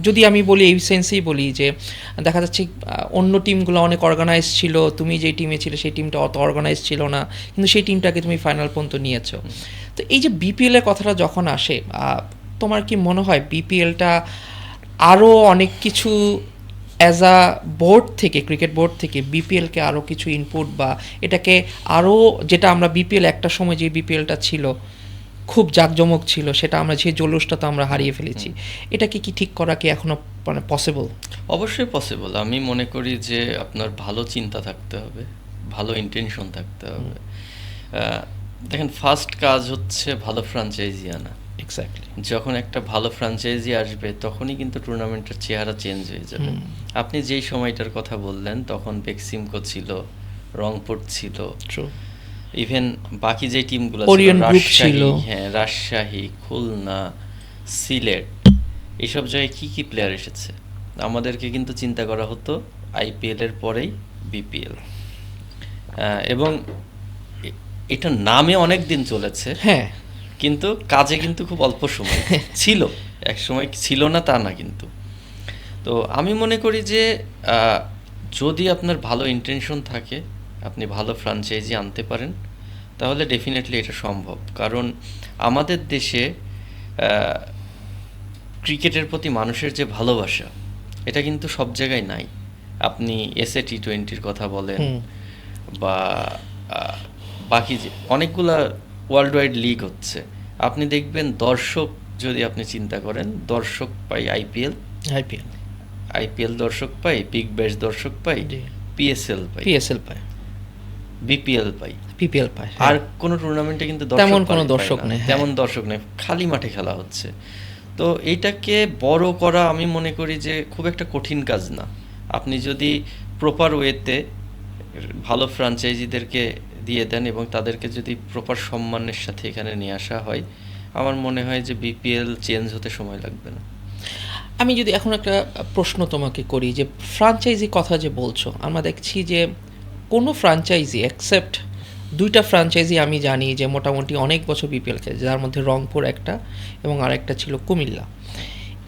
যদি আমি বলি এই সেন্সেই বলি যে দেখা যাচ্ছে অন্য টিমগুলো অনেক অর্গানাইজ ছিল, তুমি যেই টিমে ছিলে সেই টিমটা অত অর্গানাইজ ছিল না, কিন্তু সেই টিমটাকে তুমি ফাইনাল পর্যন্ত নিয়েছো। তো এই যে বিপিএলের কথাটা যখন আসে, তোমার কি মনে হয় বিপিএলটা আরও অনেক কিছু অ্যাজ আ বোর্ড থেকে, ক্রিকেট বোর্ড থেকে বিপিএলকে আরও কিছু ইনপুট বা এটাকে আরও, যেটা আমরা বিপিএল একটা সময় যে বিপিএলটা ছিল খুব জাঁকজমক ছিল, সেটা আমরা যে জলুসটা তো আমরা হারিয়ে ফেলেছি, এটাকে কি ঠিক করা কি এখনো মানে পসিবল? অবশ্যই পসিবল। আমি মনে করি যে আপনার ভালো চিন্তা থাকতে হবে, ভালো ইন্টেনশন থাকতে হবে। দেখেন, ফার্স্ট কাজ হচ্ছে ভালো ফ্র্যাঞ্চাইজি আনা। এক্স্যাক্টলি। যখন একটা ভালো ফ্র্যাঞ্চাইজি আসবে তখনই কিন্তু টুর্নামেন্টের চেহারা চেঞ্জ হয়ে যাবে। আপনি যেই সময়টার কথা বললেন তখন বেক্সিমকো ছিল, রংপুর ছিল, ইভেন বাকি যে টিমগুলো ছিল, রাজশাহী, খুলনা, সিলেট, এইসব জায়গায় কি কি প্লেয়ার এসেছে। আমাদেরকে কিন্তু চিন্তা করা হতো আইপিএল এর পরেই বিপিএল, এবং এটা নামে অনেক দিন চলেছে, হ্যাঁ, কিন্তু কাজে কিন্তু খুব অল্প সময় ছিল, এক সময় ছিল না তা না। কিন্তু তো আমি মনে করি যে যদি আপনার ভালো ইন্টেনশন থাকে, আপনি ভালো ফ্র্যাঞ্চাইজি আনতে পারেন, তাহলে ডেফিনেটলি এটা সম্ভব। কারণ আমাদের দেশে ক্রিকেটের প্রতি মানুষের যে ভালোবাসা, এটা কিন্তু সব জায়গায় নাই। আপনি এসএ টি20-র কথা বলেন বা বাকি যে অনেকগুলা ওয়ার্ল্ড ওয়াইড লিগ হচ্ছে, আপনি দেখবেন দর্শক, যদি আপনি চিন্তা করেন, দর্শক পাই আইপিএল দর্শক পাই, বিগ ব্যাশ দর্শক পাই, পিএসএল পাই, বিপিএল পাই, আর কোন টুর্নামেন্টে কিন্তু তেমন কোনো দর্শক নেই, খালি মাঠে খেলা হচ্ছে। তো এইটাকে বড় করা আমি মনে করি যে খুব একটা কঠিন কাজ না। আপনি যদি প্রপার ওয়েতে ভালো ফ্র্যাঞ্চাইজিদেরকে দিয়ে দেন এবং তাদেরকে যদি প্রপার সম্মানের সাথে এখানে নিয়ে আসা হয়, আমার মনে হয় যে বিপিএল চেঞ্জ হতে সময় লাগবে না। আমি যদি এখন একটা প্রশ্ন তোমাকে করি, যে ফ্র্যাঞ্চাইজি কথা যে বলছো, আমরা দেখছি যে কোনো ফ্র্যাঞ্চাইজি এক্সেপ্ট 2টা ফ্র্যাঞ্চাইজি আমি জানি যে মোটামুটি অনেক বছর বিপিএল খেলেছে, যার মধ্যে রংপুর একটা এবং আরেকটা ছিল কুমিল্লা।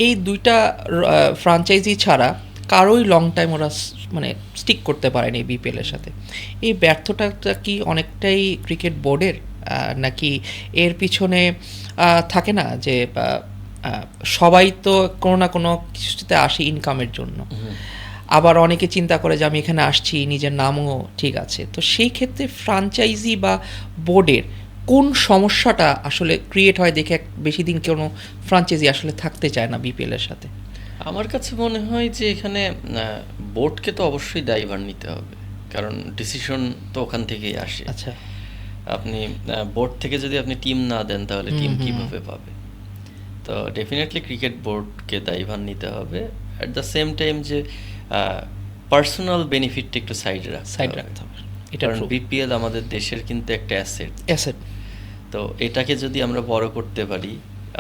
এই 2টা ফ্র্যাঞ্চাইজি ছাড়া কারোই লং টাইম ওরা মানে স্টিক করতে পারেনি বিপিএলের সাথে। এই ব্যর্থতা কি অনেকটাই ক্রিকেট বোর্ডের, নাকি এর পিছনে থাকে না যে আহ, সবাই তো কোনো না কোনো কিছুতে আসে ইনকামের জন্য, আবার অনেকে চিন্তা করে যে আমি এখানে আসছি নিজের নামও ঠিক আছে, তো সেই ক্ষেত্রে ফ্রাঞ্চাইজি বা বোর্ডের কোন সমস্যাটা আসলে ক্রিয়েট হয় দেখে বেশি দিন কোনো ফ্রাঞ্চাইজি আসলে থাকতে চায় না বিপিএল এর সাথে? আমার কাছে মনে হয় যে এখানে বোর্ডকে তো অবশ্যই দায়ভার নিতে হবে, কারণ ডিসিশন তো ওখান থেকেই আসে। আচ্ছা। আপনি বোর্ড থেকে যদি আপনি টিম না দেন তাহলে টিম কিভাবে পাবে? তো ডেফিনেটলি ক্রিকেট বোর্ডকে দায়ভার নিতে হবে। অ্যাট দ্য সেম টাইম যে পার্সোনাল বেনিফিটটা একটু সাইডে সাইড রাখতে রাখতে হবে, হবে, এটা কারণ ট্রু। বিপিএল আমাদের দেশের কিন্তু একটা অ্যাসেট। অ্যাসেট। তো এটাকে যদি আমরা বড় করতে পারি,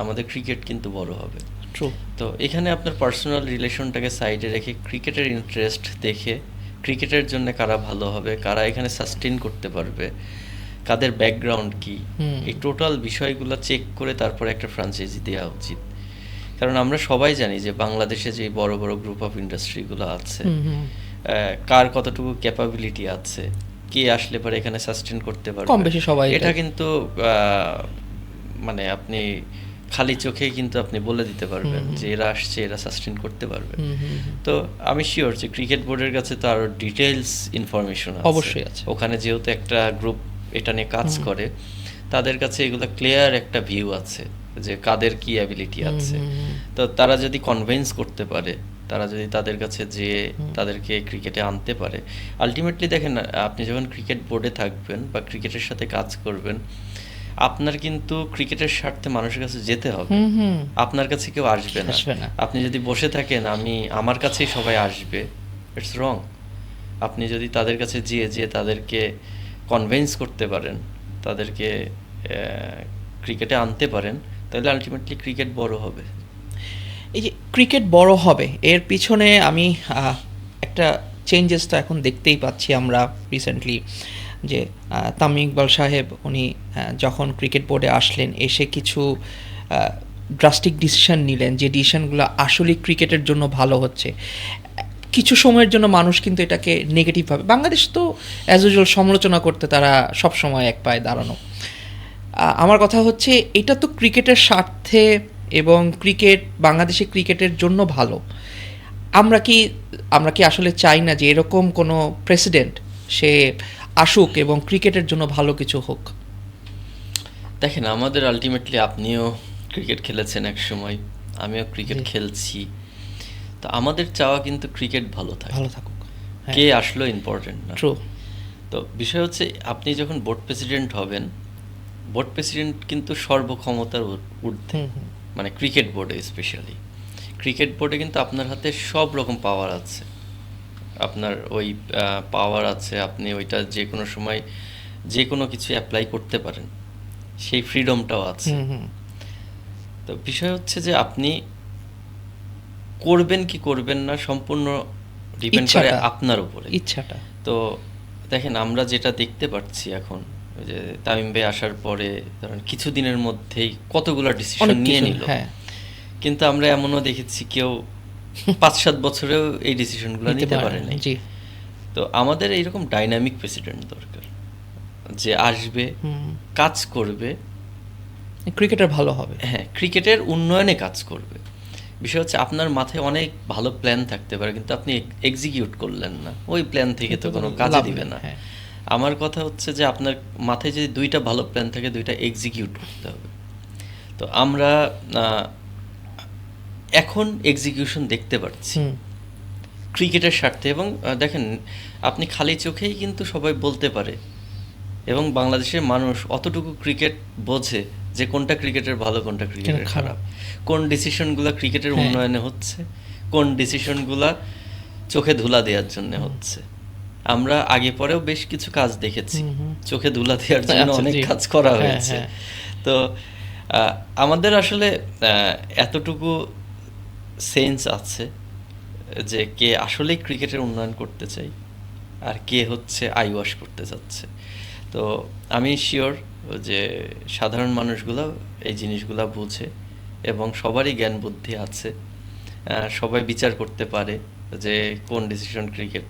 আমাদের ক্রিকেট কিন্তু বড় হবে। ট্রু। তো এখানে আপনার পার্সোনাল রিলেশনটাকে সাইডে রেখে ক্রিকেটের ইন্টারেস্ট দেখে, ক্রিকেটের জন্য কারা ভালো হবে, কারা এখানে সাস্টেন করতে পারবে, কাদের ব্যাকগ্রাউন্ড কি, এই টোটাল বিষয়গুলো চেক করে তারপরে একটা ফ্রাঞ্চাইজি দেওয়া উচিত। কারণ আমরা সবাই জানি যে বাংলাদেশে যে বড় বড় গ্রুপ অফ ইন্ডাস্ট্রিগুলো আছে, কার কতটুকু ক্যাপাবিলিটি আছে, কে আসলে পরে এখানে সাস্টেন করতে পারবে, কম বেশি সবাই এটা কিন্তু মানে আপনি খালি চোখেই কিন্তু আপনি বলে দিতে পারবেন যে এরা আসছে, এরা সাস্টেন করতে পারবে। তো আমি শিওর যে ক্রিকেট বোর্ডের কাছে তো আরো ডিটেইলস ইনফরমেশন অবশ্যই আছে। ওখানে যেহেতু একটা গ্রুপ এটা নিয়ে কাজ করে, তাদের কাছে এগুলো ক্লিয়ার একটা ভিউ আছে যে কাদের কি অ্যাবিলিটি আছে। তো তারা যদি কনভিন্স করতে পারে, তারা যদি তাদের কাছে যে তাদেরকে ক্রিকেটে আনতে পারে, আলটিমেটলি দেখেন আপনি যখন ক্রিকেট বোর্ডে থাকবেন বা ক্রিকেটের সাথে কাজ করবেন, আপনার কিন্তু ক্রিকেটের স্বার্থে মানুষের কাছে যেতে হবে। আপনার কাছে কেউ আসবে না। আপনি যদি বসে থাকেন আমার কাছেই সবাই আসবে, ইটস রং। আপনি যদি তাদের কাছে যেয়ে তাদেরকে কনভিন্স করতে পারেন, তাদেরকে ক্রিকেটে আনতে পারেন, তাহলে আলটিমেটলি ক্রিকেট বড় হবে। এই যে ক্রিকেট বড় হবে এর পিছনে আমি একটা চেঞ্জেস তো এখন দেখতেই পাচ্ছি আমরা রিসেন্টলি, যে তামিম ইকবাল সাহেব উনি যখন ক্রিকেট বোর্ডে আসলেন, এসে কিছু ড্রাস্টিক ডিসিশন নিলেন, যে ডিসিশনগুলো আসলে ক্রিকেটের জন্য ভালো হচ্ছে। কিছু সময়ের জন্য মানুষ কিন্তু এটাকে নেগেটিভভাবে, বাংলাদেশ তো অ্যাজ ইউজুয়াল সমালোচনা করতে তারা সব সময় এক পায়ে দাঁড়ানো। আমার কথা হচ্ছে এটা তো ক্রিকেটের স্বার্থে এবং বাংলাদেশে ক্রিকেটের জন্য ভালো। আমরা কি আসলে চাই না যে এরকম কোনো প্রেসিডেন্ট সে আসুক এবং ক্রিকেটের জন্য ভালো কিছু হোক? দেখেন, আমাদের আলটিমেটলি আপনিও ক্রিকেট খেলেছেন এক সময়, আমিও ক্রিকেট খেলছি। তো আমাদের চাওয়া কিন্তু ক্রিকেট ভালো থাকুক, কে আসলো ইম্পর্টেন্ট না। ট্রু। তো বিষয় হচ্ছে আপনি যখন বোর্ড প্রেসিডেন্ট হবেন, বোর্ড প্রেসিডেন্ট কিন্তু সর্বক্ষমতার ঊর্ধ্বে, মানে ক্রিকেট বোর্ডে স্পেশালি ক্রিকেট বোর্ডে কিন্তু আপনার হাতে সব রকম পাওয়ার আছে। আপনার ওই পাওয়ার আছে, আপনি ওইটা যে কোনো সময় যে কোনো কিছু অ্যাপ্লাই করতে পারেন, সেই ফ্রিডমটাও আছে। তো বিষয় হচ্ছে যে আপনি করবেন কি করবেন না সম্পূর্ণ ডিপেন্ড করে আপনার উপরে, ইচ্ছাটা। তো দেখেন, আমরা যেটা দেখতে পাচ্ছি এখন, যে তামিম ভাই আসার পরে ধরেন কিছু দিনের মধ্যেই কতগুলো ডিসিশন নিয়ে নিল, কিন্তু আমরা এমনও দেখেছি কেউ 5-7 বছরেও এই ডিসিশনগুলো নিতে পারে নাই। তো আমাদের এইরকম ডাইনামিক প্রেসিডেন্ট দরকার, যে আসবে, কাজ করবে, ক্রিকেটের ভালো হবে, হ্যাঁ, ক্রিকেটের উন্নয়নে কাজ করবে। বিষয় হচ্ছে আপনার মাথায় অনেক ভালো প্ল্যান থাকতে পারে, কিন্তু আপনি এক্সিকিউট করলেন না, ওই প্ল্যান থেকে তো কোনো কাজে দিবে না। আমার কথা হচ্ছে যে আপনার মাথায় যদি 2টা ভালো প্ল্যান থাকে, 2টা এক্সিকিউট করতে হবে। তো আমরা এখন এক্সিকিউশন দেখতে পাচ্ছি ক্রিকেটের স্বার্থে। এবং দেখেন, আপনি খালি চোখেই কিন্তু সবাই বলতে পারে, এবং বাংলাদেশের মানুষ অতটুকু ক্রিকেট বোঝে যে কোনটা ক্রিকেটের ভালো, কোনটা ক্রিকেটের খারাপ, কোন ডিসিশনগুলো ক্রিকেটের উন্নয়নে হচ্ছে, কোন ডিসিশনগুলো চোখে ধুলা দেওয়ার জন্য হচ্ছে। আমরা আগে পরেও বেশ কিছু কাজ দেখেছি, চোখে ধুলা দেওয়ার জন্য অনেক কাজ করা হয়েছে। তো আমাদের আসলে এতটুকু সেন্স আছে যে কে আসলেই ক্রিকেটের উন্নয়ন করতে চাই আর কে হচ্ছে আই ওয়াশ করতে চাচ্ছে। তো আমি শিওর যে সাধারণ মানুষগুলো এই জিনিসগুলো বুঝে এবং সবারই জ্ঞান বুদ্ধি আছে, সবাই বিচার করতে পারে যে কোন ডিসিশন ক্রিকেট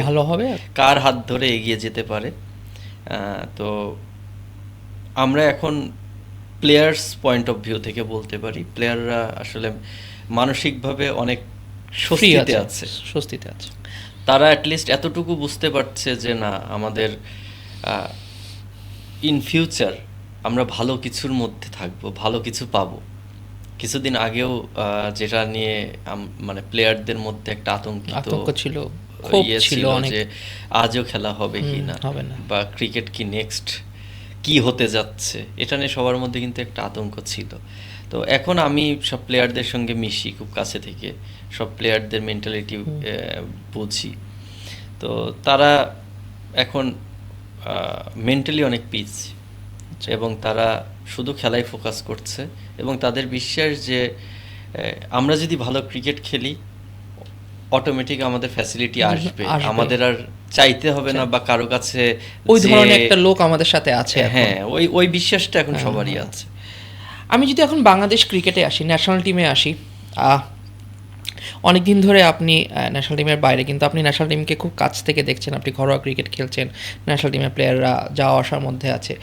ভালো হবে, কার হাত ধরে এগিয়ে যেতে পারে। তো আমরা এখন প্লেয়ার্স পয়েন্ট অফ ভিউ থেকে বলতে পারি, প্লেয়াররা আসলে মানসিকভাবে অনেক ফ্রি স্বস্তিতে আছে, আছে। স্বস্তিতে আছে। তারা অ্যাটলিস্ট এতটুকু বুঝতে পারছে যে না, আমাদের ইন ফিউচার আমরা ভালো কিছুর মধ্যে থাকবো, ভালো কিছু পাবো। কিছুদিন আগেও যেটা নিয়ে মানে প্লেয়ারদের মধ্যে একটা আতঙ্ক ছিল, ক্ষোভ ছিল অনেক, যে আজও খেলা হবে কি না, হবে না, বা ক্রিকেট কি নেক্সট কি হতে যাচ্ছে, এটা নিয়ে সবার মধ্যে কিন্তু একটা আতঙ্ক ছিল। তো এখন আমি সব প্লেয়ারদের সঙ্গে মিশি খুব কাছে থেকে, সব প্লেয়ারদের মেন্টালিটি বুঝি। তো তারা এখন মেন্টালি অনেক পিস, এবং তারা শুধু খেলায় ফোকাস করছে, এবং তাদের বিশ্বাস যে আমরা যদি ভালো ক্রিকেট খেলি অটোমেটিক আমাদের ফ্যাসিলিটি আসবে, আমাদের আর চাইতে হবে না বা কারো কাছে ওই ধরনের একটা লোক আমাদের সাথে আছে। হ্যাঁ, ওই বিশ্বাসটা এখন সবারই আছে। আমি যদি এখন বাংলাদেশ ক্রিকেটে আসি, ন্যাশনাল টিমে আসি, অনেক দিন ধরে আপনি ন্যাশনাল টিমের বাইরে কিন্তু আপনি ন্যাশনাল টিমকে খুব কাছ থেকে দেখছেন, আপনি ঘরোয়া ক্রিকেট খেলছেন, ন্যাশনাল টিমের প্লেয়াররা যাওয়া আসার মধ্যে আছে।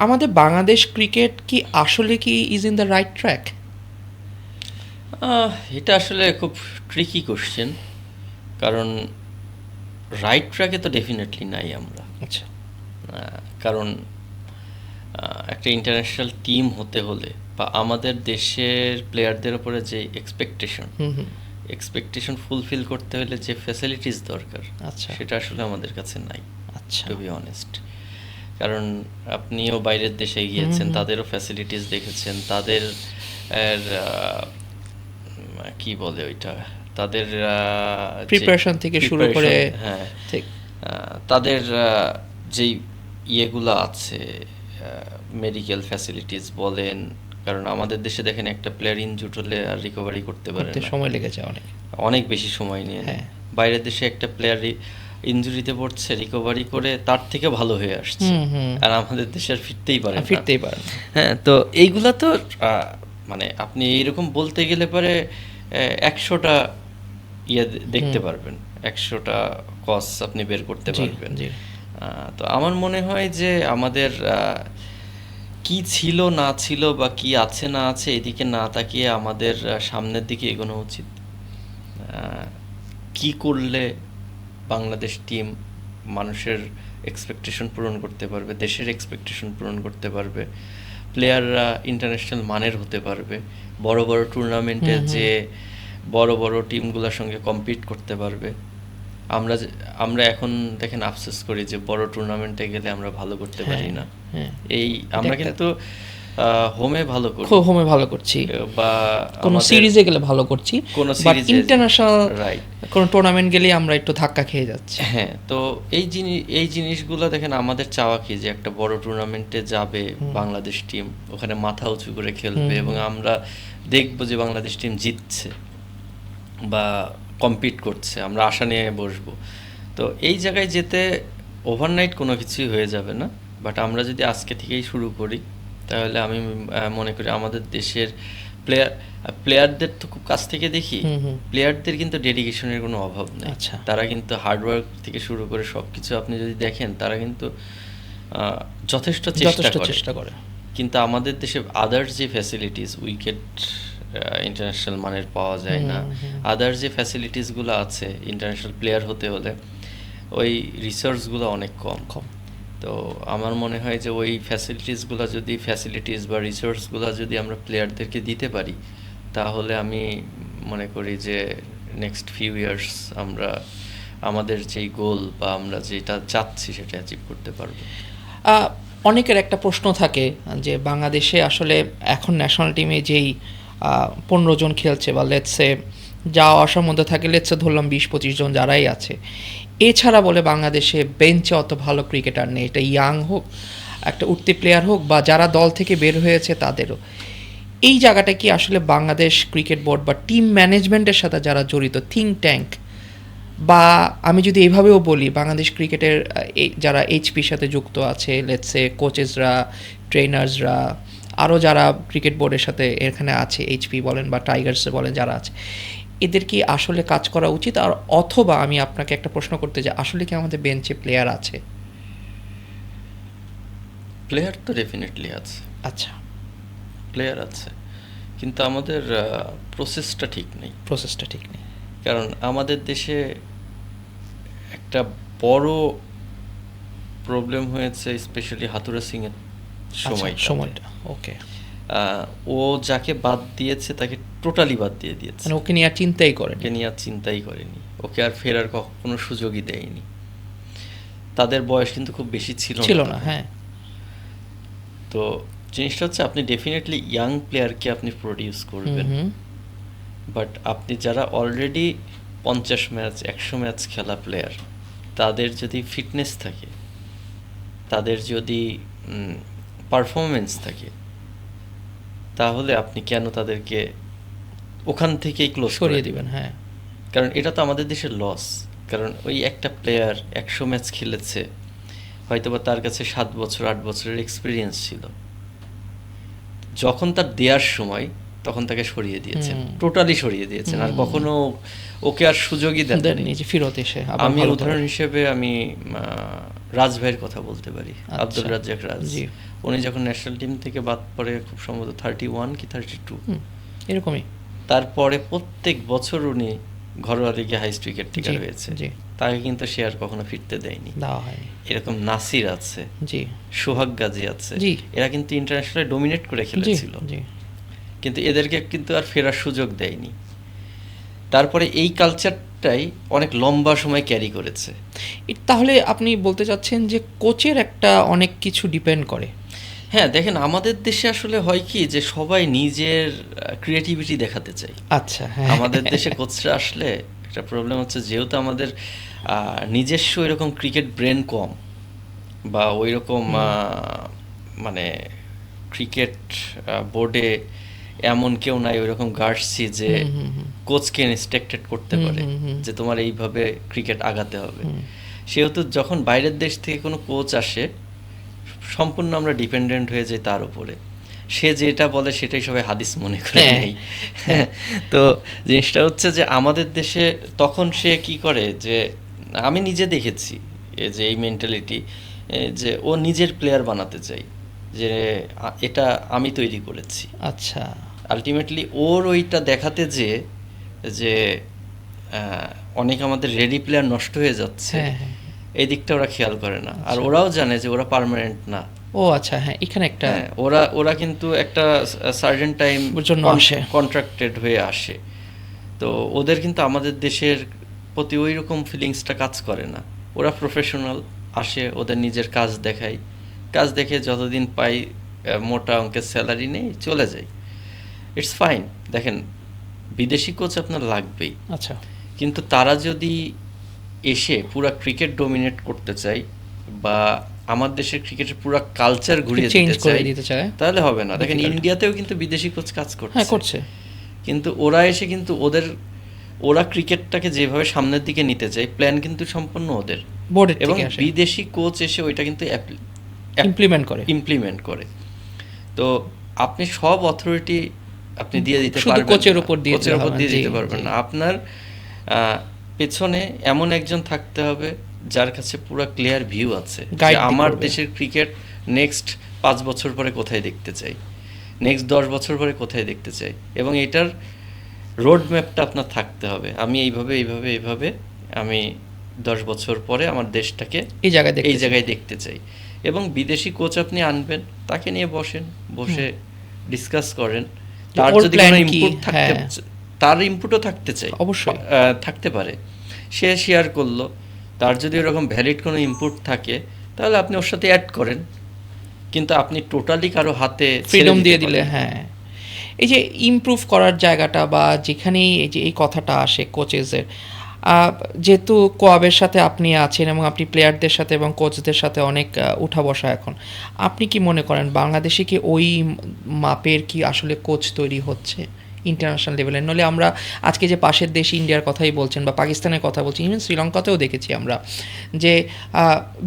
আমাদের বাংলাদেশ ক্রিকেট কি আসলে কি is in the right track? এটা আসলে খুব ট্রিকি কোশ্চেন, কারণ রাইট ট্র্যাকে তো ডেফিনেটলি নাই আমরা। আচ্ছা, কারণ একটা ইন্টারন্যাশনাল টিম হতে হলে বা আমাদের দেশের প্লেয়ারদের উপরে যে এক্সপেকটেশন ফুলফিল করতে হলে যে ফ্যাসিলিটিস দরকার, আচ্ছা, সেটা আসলে আমাদের কাছে নাই, আচ্ছা, টু বি অনেস্ট। কারণ আপনিও বাইরের দেশে গিয়েছেন, তাদেরও ফ্যাসিলিটিস দেখেছেন, তাদের কি বলে ওইটা, তাদের প্রিপারেশন থেকে শুরু করে, হ্যাঁ, তাদের যেই ইয়েগুলো আছে, মেডিকেল ফ্যাসিলিটিস বলেন, কারণ আমাদের দেশে দেখেন একটা প্লেয়ার ইনজুর হলে আর রিকভারি করতে পারে না, সময় লেগে যায় অনেক, অনেক বেশি সময় নিয়ে নেয়। বাইরের দেশে একটা প্লেয়ার ইনজুরিতে পড়ছে, রিকভারি করে তার থেকে ভালো হয়ে আসছে, আর আমাদের দেশে আর ফিরতেই পারে না। হ্যাঁ, তো এইগুলা তো মানে আপনি এইরকম বলতে গেলে পরে 100টা ইয়ে দেখতে পারবেন, 100টা কজ আপনি বের করতে পারবেন। তো আমার মনে হয় যে আমাদের কি ছিল না ছিল বা কি আছে না আছে এদিকে না তাকিয়ে আমাদের সামনের দিকে এগোনো উচিত। কি করলে বাংলাদেশ টিম মানুষের এক্সপেকটেশন পূরণ করতে পারবে, দেশের এক্সপেকটেশন পূরণ করতে পারবে, প্লেয়াররা ইন্টারন্যাশনাল মানের হতে পারবে, বড় বড় টুর্নামেন্টে যে বড় বড় টিমগুলোর সঙ্গে কম্পিট করতে পারবে। আমরা এখন দেখেন আফসোস করি যে বড় টুর্নামেন্টে গেলে আমরা ভালো করতে পারি না। এই আমরা কিন্তু হোমে ভালো করছি বা কোন সিরিজে গেলে ভালো করছি, বাট ইন্টারন্যাশনাল কোন টুর্নামেন্ট গেলে আমরা একটু ধাক্কা খেয়ে যাচ্ছি। হ্যাঁ, তো এই জিনিসগুলো দেখেন আমাদের চাওয়া কি যে একটা বড় টুর্নামেন্টে যাবে বাংলাদেশ টিম, ওখানে মাথা উঁচু করে খেলবে এবং আমরা দেখবো যে বাংলাদেশ টিম জিতছে বা কম্পিট করছে, আমরা আশা নিয়ে বসবো। তো এই জায়গায় যেতে ওভারনাইট কোনো কিছুই হয়ে যাবে না, বাট আমরা যদি আজকে থেকেই শুরু করি তাহলে আমি মনে করি আমাদের দেশের প্লেয়ারদের তো খুব কাছ থেকে দেখি, প্লেয়ারদের কিন্তু ডেডিকেশনের কোনো অভাব নেই। তারা কিন্তু হার্ডওয়ার্ক থেকে শুরু করে সব কিছু আপনি যদি দেখেন, তারা কিন্তু যথেষ্ট চেষ্টা করে। কিন্তু আমাদের দেশে আদার্স যে ফ্যাসিলিটিস, উইকেট ইন্টারন্যাশনাল মানের পাওয়া যায় না, আদার্স যে ফ্যাসিলিটিসগুলো আছে ইন্টারন্যাশনাল প্লেয়ার হতে হলে, ওই রিসোর্সগুলো অনেক কম। তো আমার মনে হয় যে ওই ফ্যাসিলিটিস বা রিসোর্সগুলো যদি আমরা প্লেয়ারদেরকে দিতে পারি, তাহলে আমি মনে করি যে নেক্সট ফিউ ইয়ার্স আমরা আমাদের যেই গোল বা আমরা যেটা চাচ্ছি সেটা অ্যাচিভ করতে পারবো। অনেকের একটা প্রশ্ন থাকে যে বাংলাদেশে আসলে এখন ন্যাশনাল টিমে যেই 15 জন খেলছে বা লেটসে যাওয়া আসার মধ্যে থাকে, লেটসে ধরলাম 20-25 জন যারাই আছে, এছাড়া বলে বাংলাদেশে বেঞ্চে অত ভালো ক্রিকেটার নেই। এটা ইয়াং হোক, একটা উঠতি প্লেয়ার হোক, বা যারা দল থেকে বের হয়েছে তাদেরও। এই জায়গাটা কি আসলে বাংলাদেশ ক্রিকেট বোর্ড বা টিম ম্যানেজমেন্টের সাথে যারা জড়িত, থিঙ্ক ট্যাঙ্ক, বা আমি যদি এইভাবেও বলি বাংলাদেশ ক্রিকেটের যারা এইচপির সাথে যুক্ত আছে, লেটসে কোচেসরা, ট্রেনার্সরা, আরও যারা ক্রিকেট বোর্ডের সাথে এখানে আছে, এইচপি বলেন বা টাইগার্সে বলেন যারা আছে, এদের কি আসলে কাজ করা উচিত? আর অথবা আমি আপনাকে একটা প্রশ্ন করতে চাই, আসলে কি আমাদের বেঞ্চে প্লেয়ার আছে? প্লেয়ার তো ডেফিনেটলি আছে, আচ্ছা, প্লেয়ার আছে, কিন্তু আমাদের প্রসেসটা ঠিক নেই। প্রসেসটা ঠিক নেই। কারণ আমাদের দেশে একটা বড় প্রবলেম হয়েছে স্পেশালি হাতুড়া সিংয়ের আচ্ছা, সময়টাতে। সময়টা ওকে, ও যাকে বাদ দিয়েছে তাকে টোটালি বাদ দিয়ে দিয়েছে, মানে ওকে নিয়ে আর চিন্তাই করেন। ওকে নিয়ে আর চিন্তাই করেনি, ওকে আর ফেরার কোনো সুযোগই দেয়নি। তাদের বয়স কিন্তু খুব বেশি ছিল ছিল না, তখন। হ্যাঁ। তো জিনিসটা হচ্ছে আপনি ডেফিনেটলি ইয়াং প্লেয়ারকে আপনি প্রডিউস করবেন, হুম, বাট আপনি যারা অলরেডি 50 ম্যাচ 100 ম্যাচ খেলা প্লেয়ার, তাদের যদি ফিটনেস থাকে, তাদের যদি পারফরমেন্স থাকে, তাহলে আপনি কেন তাদেরকে ওখান থেকেই ক্লোজ সরিয়ে দিবেন, হ্যাঁ। কারণ এটা তো আমাদের দেশের লস। কারণ ওই একটা প্লেয়ার 100 ম্যাচ খেলেছে, হয়তোবা তার কাছে 7 বছর 8 বছরের এক্সপিরিয়েন্স ছিল, যখন তার দেওয়ার সময় তখন তাকে সরিয়ে দিয়েছেন, টোটালি সরিয়ে দিয়েছেন, আর কখনো ওকে আর সুযোগই দেননি। যে ফেরত এসে আমি উদাহরণ হিসেবে আমি রাজ ভাইয়ের কথা বলতে পারি, আব্দুল রাজ্জাক রাজ। উনি যখন ন্যাশনাল টিম থেকে বাদ পড়ে খুব সম্ভবত 31 কি 32 এরকমই, তারপরে প্রত্যেক বছর উনি ঘরোয়া লিগে হাইস্ট উইকেট টেকার হয়েছে, তাকে কিন্তু সে আর কখনো ফিরতে দেয়নি, দেওয়া হয়নি। এরকম নাসির আছে, জি, সোহাগ গাজী আছে, এরা কিন্তু ইন্টারন্যাশনালে ডোমিনেট করে খেলেছিল, কিন্তু এদেরকে কিন্তু আর ফেরার সুযোগ দেয়নি। তারপরে এই কালচারটাই অনেক লম্বা সময় ক্যারি করেছে। তাহলে আপনি বলতে চাচ্ছেন যে কোচের একটা অনেক কিছু ডিপেন্ড করে। হ্যাঁ, দেখেন আমাদের দেশে আসলে হয় কি যে সবাই নিজের ক্রিয়েটিভিটি দেখাতে চায়। আচ্ছা, হ্যাঁ। আমাদের দেশে কোচরা আসলে একটা প্রবলেম হচ্ছে, যেহেতু আমাদের নিজস্ব এরকম ক্রিকেট ব্রেন কম, বা ওই রকম মানে ক্রিকেট বোর্ডে এমন কেউ নাই ওইরকম গার্ডসি যে কোচকে ইনস্ট্রাক্টেড করতে পারে যে তোমার এইভাবে ক্রিকেট আগাতে হবে। সেহেতু যখন বাইরের দেশ থেকে কোনো কোচ আসে, সম্পূর্ণ আমরা ডিপেন্ডেন্ট হয়ে যাই তার উপরে, সে যেটা বলে সেটাই সবাই হাদিস মনে করে নেই। তো জিনিসটা হচ্ছে যে আমাদের দেশে তখন সে কি করে, যে আমি নিজে দেখেছি যে এই মেন্টালিটি, যে ও নিজের প্লেয়ার বানাতে চাই, যে এটা আমি তৈরি করেছি। আচ্ছা, আলটিমেটলি ওর ওইটা দেখাতে যে অনেক আমাদের রেডি প্লেয়ার নষ্ট হয়ে যাচ্ছে, এই দিকটা ওরা খেয়াল করে না। আর ওরাও জানে যে ওরা পার্মানেন্ট না। ও আচ্ছা, হ্যাঁ, এখানে একটা ওরা কিন্তু একটা সার্টেন টাইম কন্ট্রাক্টেড হয়ে আসে। তো ওদের কিন্তু আমাদের দেশের প্রতি ওই রকম ফিলিংসটা কাজ করে না। ওরা প্রফেশনাল আসে, ওদের নিজের কাজ দেখায়, কাজ দেখে যতদিন পাই মোটা অঙ্কের স্যালারি নেই, চলে যায়, ইটস ফাইন। দেখেন বিদেশি কোচ আপনার লাগবেই, আচ্ছা, কিন্তু তারা যদি এসে পুরো ক্রিকেট ডমিনেট করতে চায়, বা আমার দেশের ক্রিকেটের পুরো কালচার ঘুরিয়ে দিতে চায়, তাহলে হবে না। দেখেন ইন্ডিয়াতেও কিন্তু বিদেশি কোচ কাজ করছে, কিন্তু ওরা এসে কিন্তু ওরা ক্রিকেটটাকে যেভাবে সামনের দিকে নিতে চায়, প্ল্যান কিন্তু সম্পূর্ণ ওদের, এবং বিদেশি কোচ এসে ওইটা কিন্তু ইমপ্লিমেন্ট করে। তো আপনি সব অথরিটি আপনি দিয়ে দিতে পারবেন, কোচের উপর দিয়ে দিতে পারবেন না। আপনার পেছনে এমন একজন থাকতে হবে যার কাছে পুরো ক্লিয়ার ভিউ আছে, যে আমার দেশের ক্রিকেট নেক্সট 5 বছর পরে কোথায় দেখতে চাই, নেক্সট 10 বছর পরে কোথায় দেখতে চাই, এবং এটার রোড ম্যাপটা আপনার থাকতে হবে। আমি এইভাবে আমি 10 বছর পরে আমার দেশটাকে এই জায়গায় দেখতে চাই। এবং বিদেশি কোচ আপনি আনবেন, তাকে নিয়ে বসে ডিসকাস করেন, তার যদি কোনো ইনপুট থাকতে, তার ইনপুটও থাকতে চাই, অবশ্যই থাকতে পারে, সে শেয়ার করলো, তার যদি এরকম ভ্যালিড কোনো ইনপুট থাকে তাহলে আপনি ওর সাথে অ্যাড করেন, কিন্তু আপনি টোটালি কারো হাতে ফ্রিডম দিয়ে দিলে, হ্যাঁ, এই যে ইমপ্রুভ করার জায়গাটা, বা যেখানেই এই যে এই কথাটা আসে কোচেসের, যেহেতু কোয়াবের সাথে আপনি আছেন এবং আপনি প্লেয়ারদের সাথে এবং কোচদের সাথে অনেক উঠা বসা, এখন আপনি কি মনে করেন বাংলাদেশে কি ওই মাপের কি আসলে কোচ তৈরি হচ্ছে ইন্টারন্যাশনাল লেভেলে? নইলে আমরা আজকে যে পাশের দেশ ইন্ডিয়ার কথাই বলছেন বা পাকিস্তানের কথা বলছেন, ইভেন শ্রীলঙ্কাতেও দেখেছি আমরা যে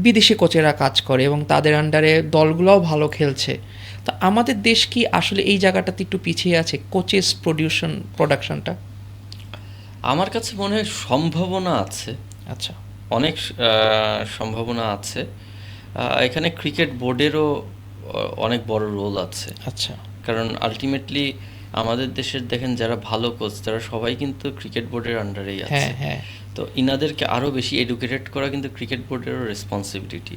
বিদেশি কোচেরা কাজ করে এবং তাদের আন্ডারে দলগুলোও ভালো খেলছে। তো আমাদের দেশ কি আসলে এই জায়গাটাতে একটু পিছিয়ে আছে, কোচেস প্রোডাকশনটা? আমার কাছে মনে হয় সম্ভাবনা আছে, আচ্ছা, অনেক সম্ভাবনা আছে। এখানে ক্রিকেট বোর্ডেরও অনেক বড় রোল আছে। আচ্ছা। কারণ আলটিমেটলি আমাদের দেশের দেখেন যারা ভালো কোচ তারা সবাই কিন্তু ক্রিকেট বোর্ডের আন্ডারেই আছে। হ্যাঁ, হ্যাঁ। তো ইনাদেরকে আরও বেশি এডুকেটেড করা কিন্তু ক্রিকেট বোর্ডেরও রেসপন্সিবিলিটি।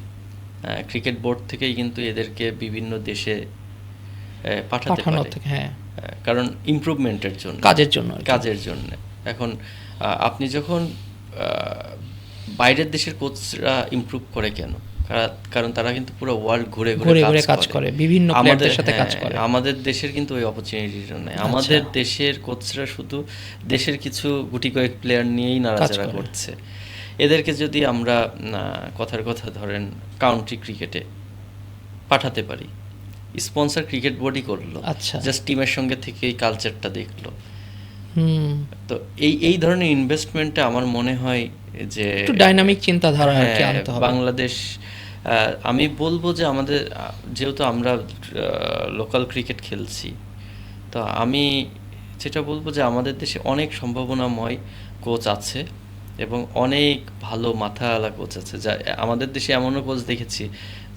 ক্রিকেট বোর্ড থেকেই কিন্তু এদেরকে বিভিন্ন দেশে পাঠাতে পাঠানোর পারে। থেকে, হ্যাঁ। কারণ ইমপ্রুভমেন্টের জন্য, কাজের জন্য আর কি। কাজের জন্য। এখন আপনি যখন বাইরের দেশের কোচরা ইমপ্রুভ করে কেন? কারণ তারা কিন্তু পুরো ওয়ার্ল্ড ঘুরে ঘুরে ঘুরে ঘুরে কাজ করে, বিভিন্ন প্লেয়ারদের সাথে কাজ করে। আমাদের দেশের কিন্তু ওই অপরচুনিটিটা নেই। আচ্ছা। আমাদের দেশের কোচরা শুধু দেশের কিছু গুটি কয়েক প্লেয়ার নিয়েই নাড়াচাড়া করে। করছে। এদেরকে যদি আমরা কথার কথা ধরেন কাউন্টি ক্রিকেটে পাঠাতে পারি, স্পন্সর ক্রিকেট বোর্ডই করলো, আচ্ছা। জাস্ট টিমের সঙ্গে থেকে এই কালচারটা দেখলো। তো এই ধরনের ইনভেস্টমেন্টে আমার মনে হয় যে একটু ডাইনামিক চিন্তাধারা আর কি হ্যাঁ, আনতে হবে। বাংলাদেশ, আমি বলবো যে আমাদের যেহেতু আমরা লোকাল ক্রিকেট খেলছি, তো আমি যেটা বলবো যে আমাদের দেশে অনেক সম্ভাবনাময় কোচ আছে এবং অনেক ভালো মাথাওয়ালা কোচ আছে। যা আমাদের দেশে এমনও কোচ দেখেছি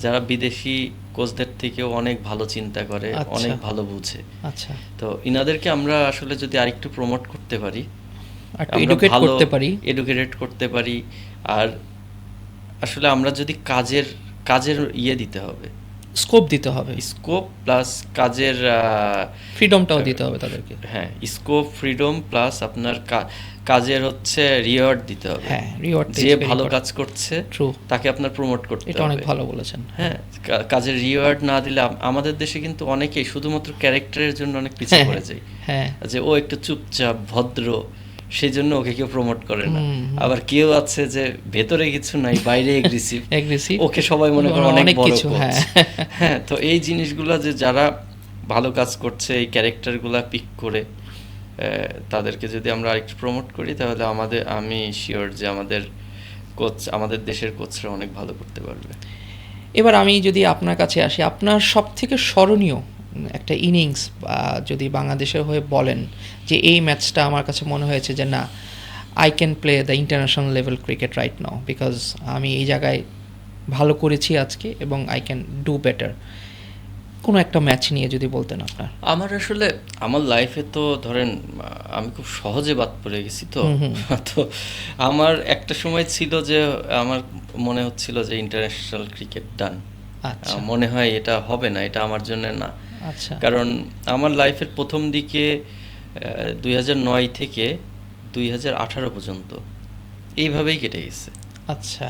যারা বিদেশি কোচদের থেকেও অনেক ভালো চিন্তা করে, আচ্ছা। অনেক ভালো বুঝে। আচ্ছা। তো ইনাদেরকে আমরা আসলে যদি আরেকটু প্রমোট করতে পারি, একটু এডুকেট করতে পারি, এডুকেটেড করতে পারি, আর আসলে আমরা যদি কাজের দিতে হবে, স্কোপ দিতে হবে, স্কোপ প্লাস কাজের ফ্রিডমটাও দিতে হবে তাদেরকে। হ্যাঁ, স্কোপ, ফ্রিডম প্লাস আপনার কাজের হচ্ছে রিওয়ার্ড দিতে হবে। হ্যাঁ, রিওয়ার্ড যে ভালো কাজ করছে ট্রু, তাকে আপনার প্রমোট করতে হবে। এটা অনেক ভালো বলেছেন। হ্যাঁ, কাজের রিওয়ার্ড না দিলে আমাদের দেশে কিন্তু অনেকেই শুধুমাত্র ক্যারেক্টারের জন্য অনেক পিছিয়ে পড়ে যায়। হ্যাঁ, যে ও একটু চুপচাপ ভদ্র, সেই জন্য ওকে কেউ প্রমোট করে না। আবার কেউ আছে যে ভেতরে কিছু নাই, বাইরে এগ্রেসিভ, ওকে সবাই মনে করে অনেক বড় কোচ। হ্যাঁ, তো এই জিনিসগুলো যে যারা ভালো কাজ করছে এই ক্যারেক্টারগুলো পিক করে তাদেরকে যদি আমরা আরেকটু প্রমোট করি, তাহলে আমি শিওর যে আমাদের দেশের কোচরা অনেক ভালো করতে পারবে। এবার আমি যদি আপনার কাছে আসি, আপনার সব থেকে স্মরণীয় একটা ইনিংস যদি বাংলাদেশের হয়ে বলেন যে এই ম্যাচটা আমার কাছে মনে হয়েছে যে না, I can play the international level cricket right now, because আমি এই জায়গায় ভালো করেছি আজকে এবং আই ক্যান ডু বেটার, কোনো একটা ম্যাচ নিয়ে যদি বলতেন আপনার। আমার লাইফে তো ধরেন আমি খুব সহজে বাদ পড়ে গেছি, তো আমার একটা সময় ছিল যে আমার মনে হচ্ছিল যে ইন্টারন্যাশনাল ক্রিকেট ডান। মনে হয় এটা হবে না, এটা আমার জন্য না। আচ্ছা। কারণ আমার লাইফের প্রথম দিকে 2009 থেকে 2018 পর্যন্ত এইভাবেই কেটে গেছে। আচ্ছা।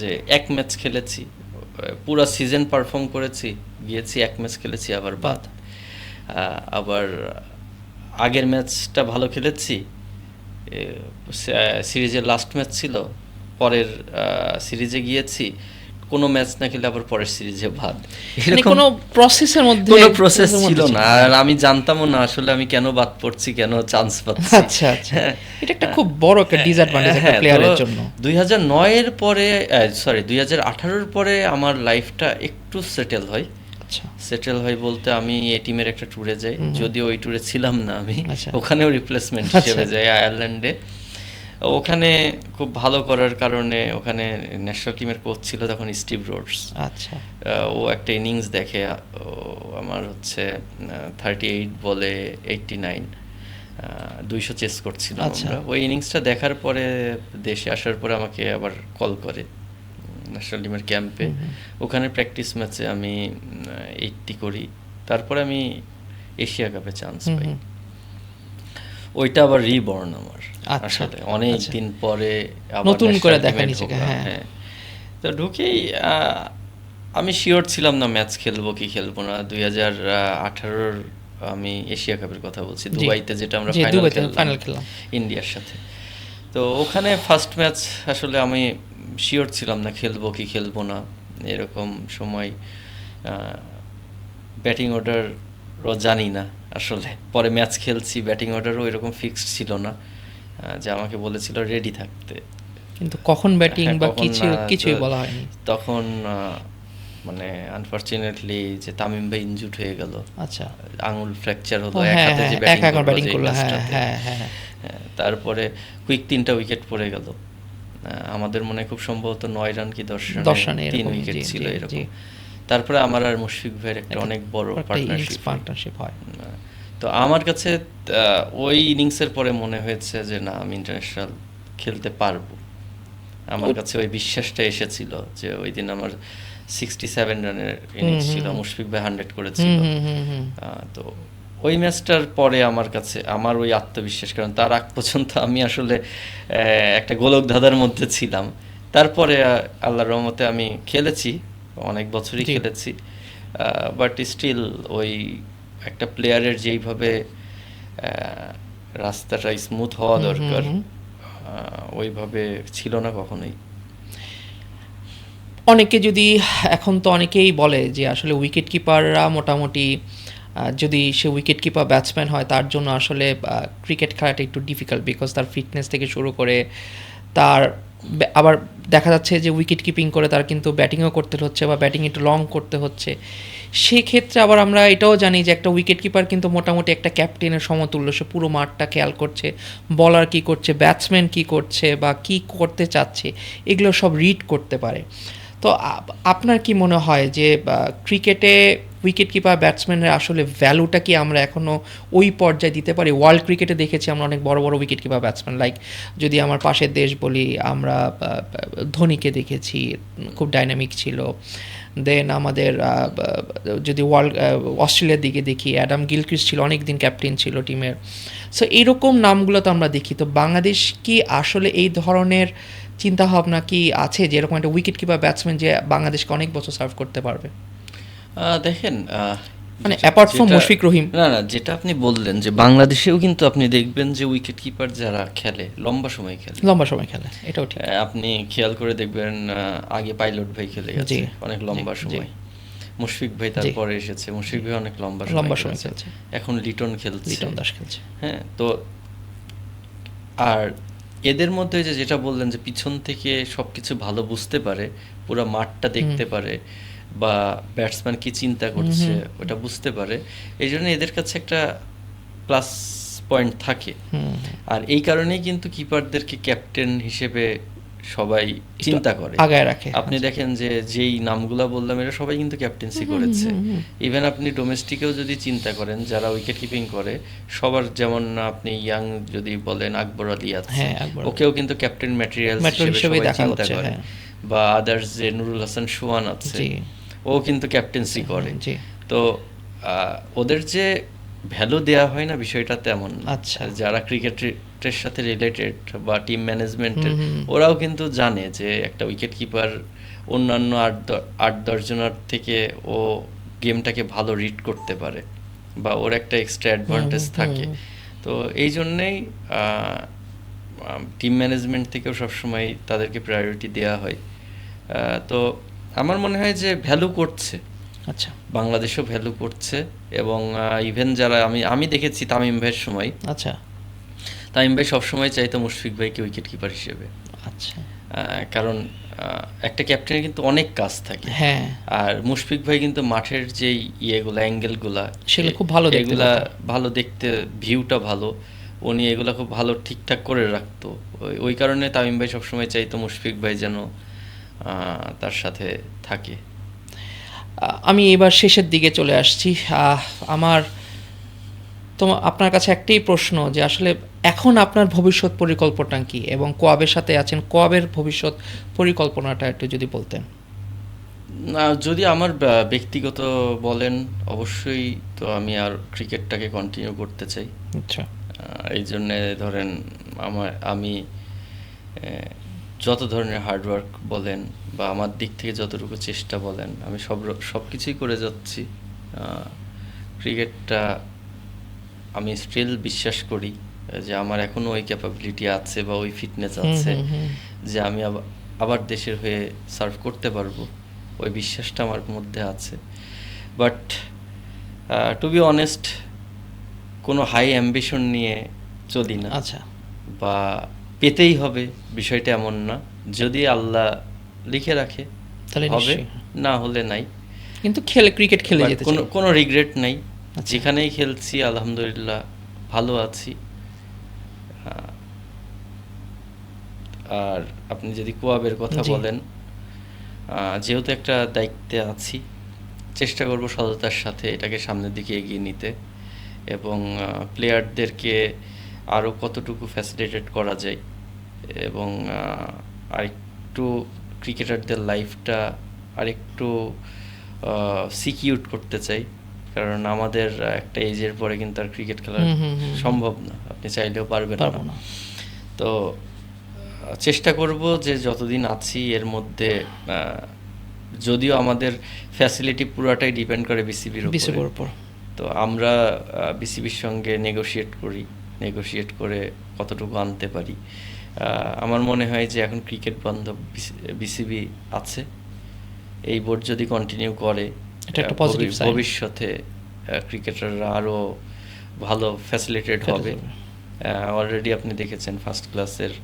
যে এক ম্যাচ খেলেছি, পুরো সিজন পারফর্ম করেছি, গিয়েছি এক ম্যাচ খেলেছি, আবার বাদ। আবার আগের ম্যাচটা ভালো খেলেছি, সিরিজের লাস্ট ম্যাচ ছিল, পরের সিরিজে গিয়েছি, কোনো ম্যাচ না খেলে আবার পরের সিরিজে বাদ। কোনো প্রসেসের মধ্যে কোনো প্রসেস ছিল না, আর আমি জানতামও না আসলে আমি কেন বাদ পড়ছি, কেন চান্স পাচ্ছি। আচ্ছা আচ্ছা, এটা একটা খুব বড় একটা ডিসঅ্যাডভান্টেজ একটা প্লেয়ারের জন্য। 2009 এর পরে 2018 পরে আমার লাইফটা একটু সেটেল হয়। সেটেল হয় বলতে আমি এই টিমের একটা ট্যুরে যাই, যদিও ওই ট্যুরে ছিলাম না আমি, ওখানেও রিপ্লেসমেন্ট হিসেবে যাই আয়ারল্যান্ডে। ওখানে খুব ভালো করার কারণে ওখানে ন্যাশনাল টিমের কোচ ছিল তখন স্টিভ রোডস। আচ্ছা। ও একটা ইনিংস দেখে, আমার হচ্ছে 38 বলে 89, 200 চেস করছিল আমরা। ওই ইনিংসটা দেখার পরে দেশে আসার পরে আমাকে আবার কল করে ন্যাশনাল টিমের ক্যাম্পে, ওখানে প্র্যাকটিস ম্যাচে আমি 80 করি, তারপরে আমি এশিয়া কাপে চান্স পাই। ওইটা আবার রিবর্ন আমার, আসলে অনেক দিন পরে নতুন করে দেখা নিজেকে। হ্যাঁ, তো ঢুকেই আমি শিওর ছিলাম না ম্যাচ খেলবো কি খেলবো না। 2018 আমি এশিয়া কাপের কথা বলছি, দুবাইতে, যেটা আমরা ফাইনাল খেললাম ইন্ডিয়ার সাথে। তো ওখানে ফার্স্ট ম্যাচ আসলে আমি শিওর ছিলাম না খেলবো কি খেলবো না। এরকম সময় ব্যাটিং অর্ডারও জানি না আসলে, পরে ম্যাচ খেলছি, ব্যাটিং অর্ডারও এরকম ফিক্সড ছিল না, যে আমাকে বলেছিল রেডি থাকতে, কিন্তু কখন ব্যাটিং বা কিছুই বলা হয়নি তখন। মানে আনফরচুনেটলি যে তামিম ভাই ইনজুর্ড হয়ে গেল। আচ্ছা। আঙুল ফ্র্যাকচার হলো, এক হাতে যে ব্যাটিং করলো। তারপরে কুইক 3টা উইকেট পড়ে গেল। আমাদের মনে খুব সম্ভবত 9 রান কি 10 রানে 3 উইকেট ছিল এরকম। তারপরে আমার আর মুশফিক ভাইয়ের একটা অনেক বড় পার্টনারশিপ পার্টনারশিপ হয়। তো আমার কাছে ওই ইনিংসের পরে মনে হয়েছে যে না, আমি ইন্টারন্যাশনাল খেলতে পারবো। আমার কাছে ওই বিশ্বাসটা এসেছিল যে ওই দিন আমার 67 রানের ইনিংস ছিল, মুশফিক ভাই 100 করেছিল। তো ওই ম্যাচটার পরে আমার কাছে আমার ওই আত্মবিশ্বাস, কারণ তার আগ পর্যন্ত আমি আসলে একটা গোলক ধাঁধার মধ্যে ছিলাম। তারপরে আল্লাহর রহমতে আমি খেলেছি, অনেক বছরই খেলেছি, বাট স্টিল ওই একটা প্লেয়ারের যেইভাবে রাস্তাটা স্মুথ হওয়া দরকার ওইভাবে ছিল না কখনোই। অনেকে যদি এখন তো অনেকেই বলে যে আসলে উইকেট কিপাররা মোটামুটি যদি সে উইকেট কিপার ব্যাটসম্যান হয় তার জন্য আসলে ক্রিকেট খেলাটা একটু ডিফিকাল্ট, বিকজ তার ফিটনেস থেকে শুরু করে তার আবার দেখা যাচ্ছে যে উইকেট কিপিং করে তার কিন্তু ব্যাটিংও করতে হচ্ছে বা ব্যাটিং একটু লং করতে হচ্ছে। সেক্ষেত্রে আবার আমরা এটাও জানি যে একটা উইকেট কিপার কিন্তু মোটামুটি একটা ক্যাপ্টেনের সমতুল্য, সে পুরো মাঠটা খেয়াল করছে, বলার কী করছে, ব্যাটসম্যান কী করছে বা কী করতে চাচ্ছে এগুলো সব রিড করতে পারে। তো আপনার কি মনে হয় যে ক্রিকেটে উইকেট কিপার ব্যাটসম্যানের আসলে ভ্যালুটা কি আমরা এখনও ওই পর্যায়ে দিতে পারি? ওয়ার্ল্ড ক্রিকেটে দেখেছি আমরা অনেক বড় বড় উইকেট কিপার ব্যাটসম্যান, লাইক যদি আমার পাশের দেশ বলি আমরা ধোনিকে দেখেছি, খুব ডাইনামিক ছিল। দেন আমাদের যদি অস্ট্রেলিয়ার দিকে দেখি অ্যাডাম গিলক্রিস্ট ছিল, অনেক দিন ক্যাপ্টেন ছিল টিমের। সো এইরকম নামগুলো তো আমরা দেখি। তো বাংলাদেশ কি আসলে এই ধরনের চিন্তাভাবনা কি আছে যে এরকম একটা উইকেট কিপার ব্যাটসম্যান যে বাংলাদেশকে অনেক বছর সার্ভ করতে পারবে? দেখেন, মানে অ্যাপার্ট ফ্রম মুশফিক রহিম, না যেটা আপনি বললেন যে বাংলাদেশেও কিন্তু আপনি দেখবেন যে উইকেট কিপার যারা খেলে লম্বা সময় খেলে, এটাও ঠিক। আপনি খেয়াল করে দেখবেন আগে পাইলট ভাই খেলে গেছে অনেক লম্বা সময়, মুশফিক ভাই তারপরে এসেছে, মুশফিক ভাই অনেক লম্বা সময় খেলছে, এখন লিটন দাস খেলছে। হ্যাঁ, তো আর এদের মধ্যে যেটা বললেন যে পিছন থেকে সবকিছু ভালো বুঝতে পারে, পুরো মাঠটা দেখতে পারে বা ব্যাটসম্যান কি চিন্তা করছে ওটা বুঝতে পারে, এই জন্য এদের কাছে একটা প্লাস পয়েন্ট থাকে। আর এই কারণেই কিন্তু কিপারদেরকে ক্যাপ্টেন হিসেবে সবাই চিন্তা করে, আগায় রাখে। আপনি দেখেন যে যেই নামগুলা বললাম এরা সবাই কিন্তু ক্যাপ্টেন্সি করেছে। ইভেন আপনি ডোমেস্টিকেও যদি চিন্তা করেন যারা উইকেট কিপিং করে সবার, যেমন আপনি ইয়াং যদি বলেন আকবর আলী আছে, ওকেও কিন্তু ক্যাপ্টেন ম্যাটেরিয়াল হিসেবে চিন্তা করে, বা আদার্স যে নুরুল হাসান সুহান আছে ও কিন্তু ক্যাপ্টেন্সি করে। তো ওদের যে ভ্যালু দেওয়া হয় না বিষয়টা তেমন। আচ্ছা, যারা ক্রিকেটের সাথে রিলেটেড বা টিম ম্যানেজমেন্টের ওরাও কিন্তু জানে যে একটা উইকেট কিপার অন্যান্য 8-10 জনের থেকে ও গেমটাকে ভালো রিড করতে পারে বা ওর একটা এক্সট্রা অ্যাডভান্টেজ থাকে। তো এই জন্যেই টিম ম্যানেজমেন্ট থেকেও সবসময় তাদেরকে প্রায়োরিটি দেওয়া হয়। তো আমার মনে হয় যে ভ্যালু করছে, আচ্ছা, বাংলাদেশও ভ্যালু করছে। এবং ইভেন যারা আমি দেখেছি তামিম ভাইয়ের সময়, আচ্ছা, তামিম ভাই সবসময় চাইতো মুশফিক ভাইকে উইকেট কিপার হিসেবে। আচ্ছা, কারণ একটা ক্যাপ্টেনের কিন্তু অনেক কাজ থাকে। হ্যাঁ, আর মুশফিক ভাই কিন্তু মাঠের যেই ইয়েগুলো অ্যাঙ্গেলগুলা সেগুলো খুব ভালো, এগুলা ভালো দেখতে, ভিউটা ভালো, উনি এগুলা খুব ভালো ঠিকঠাক করে রাখতো। ওই কারণে তামিম ভাই সবসময় চাইতো মুশফিক ভাই যেন তার সাথে থাকে। আমি এবার শেষের দিকে চলে আসছি। আপনার কাছে একটাই প্রশ্ন যে আসলে এখন আপনার ভবিষ্যৎ পরিকল্পনা কি, এবং কোয়াবের সাথে আছেন, কোয়াবের ভবিষ্যৎ পরিকল্পনাটা একটু যদি বলতেন। যদি আমার ব্যক্তিগত বলেন অবশ্যই তো আমি আর ক্রিকেটটাকে কন্টিনিউ করতে চাই। আচ্ছা, এই জন্যে ধরেন আমি যত ধরনের হার্ডওয়ার্ক বলেন বা আমার দিক থেকে যতটুকু চেষ্টা বলেন আমি সব কিছুই করে যাচ্ছি। ক্রিকেটটা আমি স্টিল বিশ্বাস করি যে আমার এখনও ওই ক্যাপাবিলিটি আছে বা ওই ফিটনেস আছে যে আমি আবার দেশের হয়ে সার্ভ করতে পারবো, ওই বিশ্বাসটা আমার মধ্যে আছে। বাট টু বি অনেস্ট কোনো হাই অ্যাম্বিশন নিয়ে চলি না। আচ্ছা, বা পেতেই হবে বিষয়টা এমন না, যদি আল্লাহ লিখে রাখে তাহলে হবে, না হলে নাই। কিন্তু ক্রিকেট খেলে যেতে চাই, কোনো রিগ্রেট নাই। যেখানেই খেলছি আলহামদুলিল্লাহ ভালো আছি। আর আপনি যদি কোয়াবের কথা বলেন, যেহেতু একটা দায়িত্বে আছি চেষ্টা করব সততার সাথে এটাকে সামনের দিকে এগিয়ে নিতে, এবং প্লেয়ারদেরকে আরও কতটুকু ফ্যাসিলিটেট করা যায়, এবং আরেকটু ক্রিকেটারদের লাইফটা আরেকটু সিকিউর করতে চাই, কারণ আমাদের একটা এজের পরে কিন্তু আর ক্রিকেট খেলা সম্ভব না, আপনি চাইলেও পারবেন না। তো চেষ্টা করব যে যতদিন আছি এর মধ্যে, যদিও আমাদের ফ্যাসিলিটি পুরাটাই ডিপেন্ড করে বিসিবির উপর, তো আমরা বিসিবির সঙ্গে নেগোশিয়েট করে কতটুকু আনতে পারি। আমার মনে হয় যে এখন ক্রিকেট বান্ধব বিসিবি আছে, এই বোর্ড যদি কন্টিনিউ করে ভবিষ্যতে ক্রিকেটাররা আরও ভালো ফ্যাসিলিটেড হবে। অলরেডি আপনি দেখেছেন ফার্স্ট ক্লাসের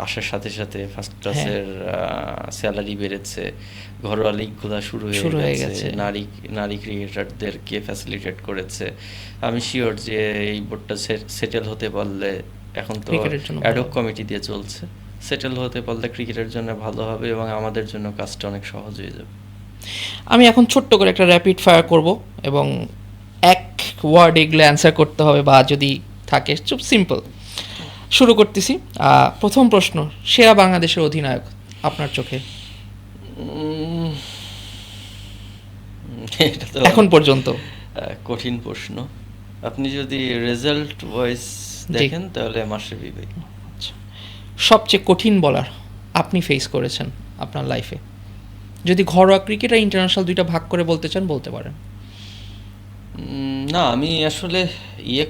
আসার সাথে সাথে ফার্স্ট ক্লাসের স্যালারি বেড়েছে, ঘরোয়া লিগগুলো শুরু হয়ে গেছে, নারী ক্রিকেটারদেরকে ফ্যাসিলিটেট করেছে। আমি শিওর যে এই বোর্ডটা সেটেল হতে পারলে, এখন তো অ্যাডহক কমিটি দিয়ে চলছে, সেটেল হতে পারলে ক্রিকেটের জন্য ভালো হবে এবং আমাদের জন্য কাজটা অনেক সহজ হয়ে যাবে। আমি এখন ছোট্ট করে একটা র্যাপিড ফায়ার করব এবং এক ওয়ার্ড এগুলো অ্যান্সার করতে হবে, বা যদি থাকে খুব সিম্পল। শুরু করতেছি। প্রথম প্রশ্ন, সেরা বাংলাদেশের অধিনায়ক আপনার চোখে এটা তো এখন পর্যন্ত কঠিন প্রশ্ন। আপনি যদি রেজাল্ট ওয়াইজ দেখেন তাহলে মাশরাফি ভাই। আচ্ছা, সবচেয়ে কঠিন বলার আপনি ফেস করেছেন আপনার লাইফে, যদি ঘরোয়া ক্রিকেট আর ইন্টারন্যাশনাল দুইটা ভাগ করে বলতে চান বলতে পারেন। না, আমি আসলে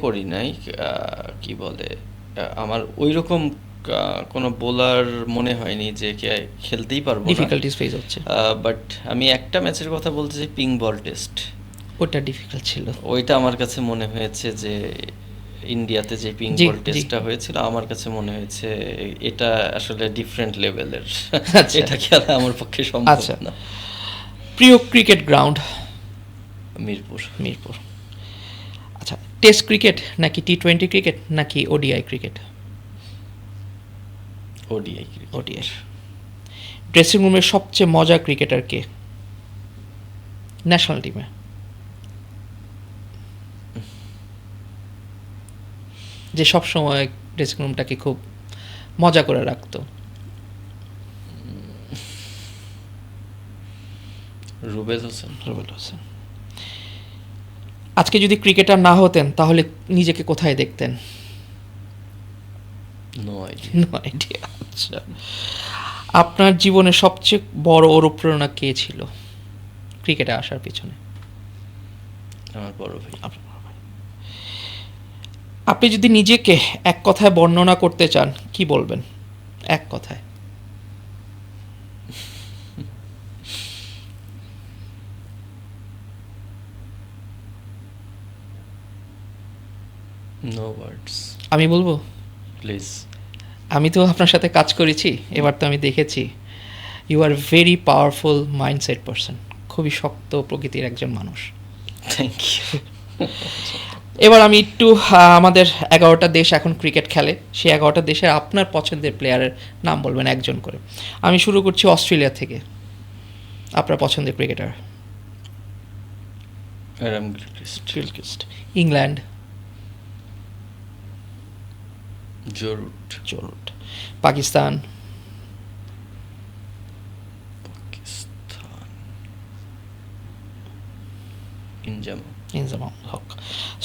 করি নাই, কি বলে, আমার ওই রকম কোনো বোলার মনে হয়নি যে খেলতেই পারবো, ডিফিকাল্টিস ফেস হচ্ছে। বাট আমি একটা ম্যাচের কথা বলতে চাই, পিঙ্ক বল টেস্ট। ওটা ডিফিকাল্ট ছিল, ওইটা আমার কাছে মনে হয়েছে যে ইন্ডিয়াতে যে পিঙ্ক বল টেস্টটা হয়েছিল, আমার কাছে মনে হয়েছে এটা আসলে ডিফারেন্ট লেভেলের, এটা খেলা আমার পক্ষে সম্ভব না। প্রিয় ক্রিকেট গ্রাউন্ড? মিরপুর। আচ্ছা, টেস্ট ক্রিকেট নাকি টি-20 ক্রিকেট নাকি ওডিআই ক্রিকেট? ওডিআই। ড্রেসিং রুমের সবচেয়ে মজার ক্রিকেটার কে ন্যাশনাল টিমে? যে সব সময় ড্রেসিং রুমটাকে খুব মজা করে রাখতো? রুবেল হোসেন। আজকে যদি ক্রিকেটার না হতেন তাহলে নিজেকে কোথায় দেখতেন? No idea. আচ্ছা, আপনার জীবনের সবচেয়ে বড় অনুপ্রেরণা কে ছিল ক্রিকেটে আসার পিছনে? আমার বড় ভাই। আপনি যদি নিজেকে এক কথায় বর্ণনা করতে চান কি বলবেন? এক কথায়। No words. আমি বলবো? প্লিজ। আমি তো আপনার সাথে কাজ করেছি, এবার তো আমি দেখেছি you are very powerful mindset person, খুবই শক্ত প্রকৃতির একজন মানুষ। Thank you. এবার আমি একটু আমাদের 11টা দেশ এখন ক্রিকেট খেলে, সেই 11টা দেশের আপনার পছন্দের প্লেয়ারের নাম বলবেন একজন করে। আমি শুরু করছি অস্ট্রেলিয়া থেকে। আপনার পছন্দের cricketer? Adam Gilchrist. England? Joe Root. Pakistan? Inzamam Haq.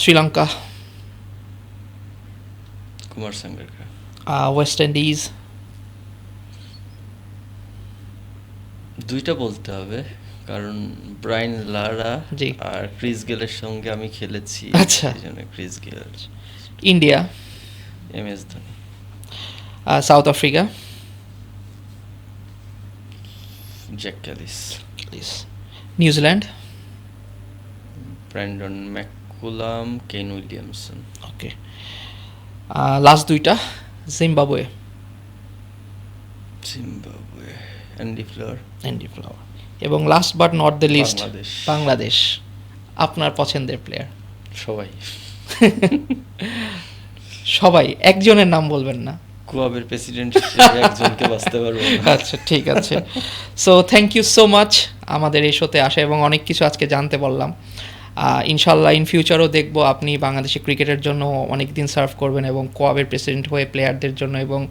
Sri Lanka? Kumar Sangakkara. West Indies? দুইটা বলতে হবে, কারণ ব্রায়ান লারা আর ক্রিস গেলের সঙ্গে আমি খেলেছি। আচ্ছা, Chris Gayle. India? MS Dhoni. South Africa? Jack Kallis. New Zealand? Brandon McCullum, Kane Williamson. Okay, last দুইটা জিম্বাবুয়ে? Andy Flower. এবং last but not the least Bangladesh. আপনার পছন্দের প্লেয়ার? সবাই একজনের নাম বলবেন না? কুয়াবের প্রেসিডেন্ট হিসেবে একজনকে বাঁচতে পারবো। আচ্ছা, ঠিক আছে। So thank you so much আমাদের এই শোতে আসা এবং অনেক কিছু আজকে জানতে পারলাম। ইনশাল্লাহ ইন ফিউচারও দেখবো আপনি বাংলাদেশি ক্রিকেটের জন্য অনেক দিন সার্ভ করবেন এবং কোয়াবের প্রেসিডেন্ট হয়ে প্লেয়ারদের জন্য এবং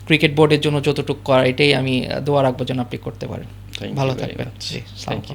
ক্রিকেট বোর্ডের জন্য যতটুকু করা, এটাই আমি দোয়া রাখবো যেন আপনি করতে পারেন। Thank ভালো you very থাকবেন। much. জি, Thank সালাম। you.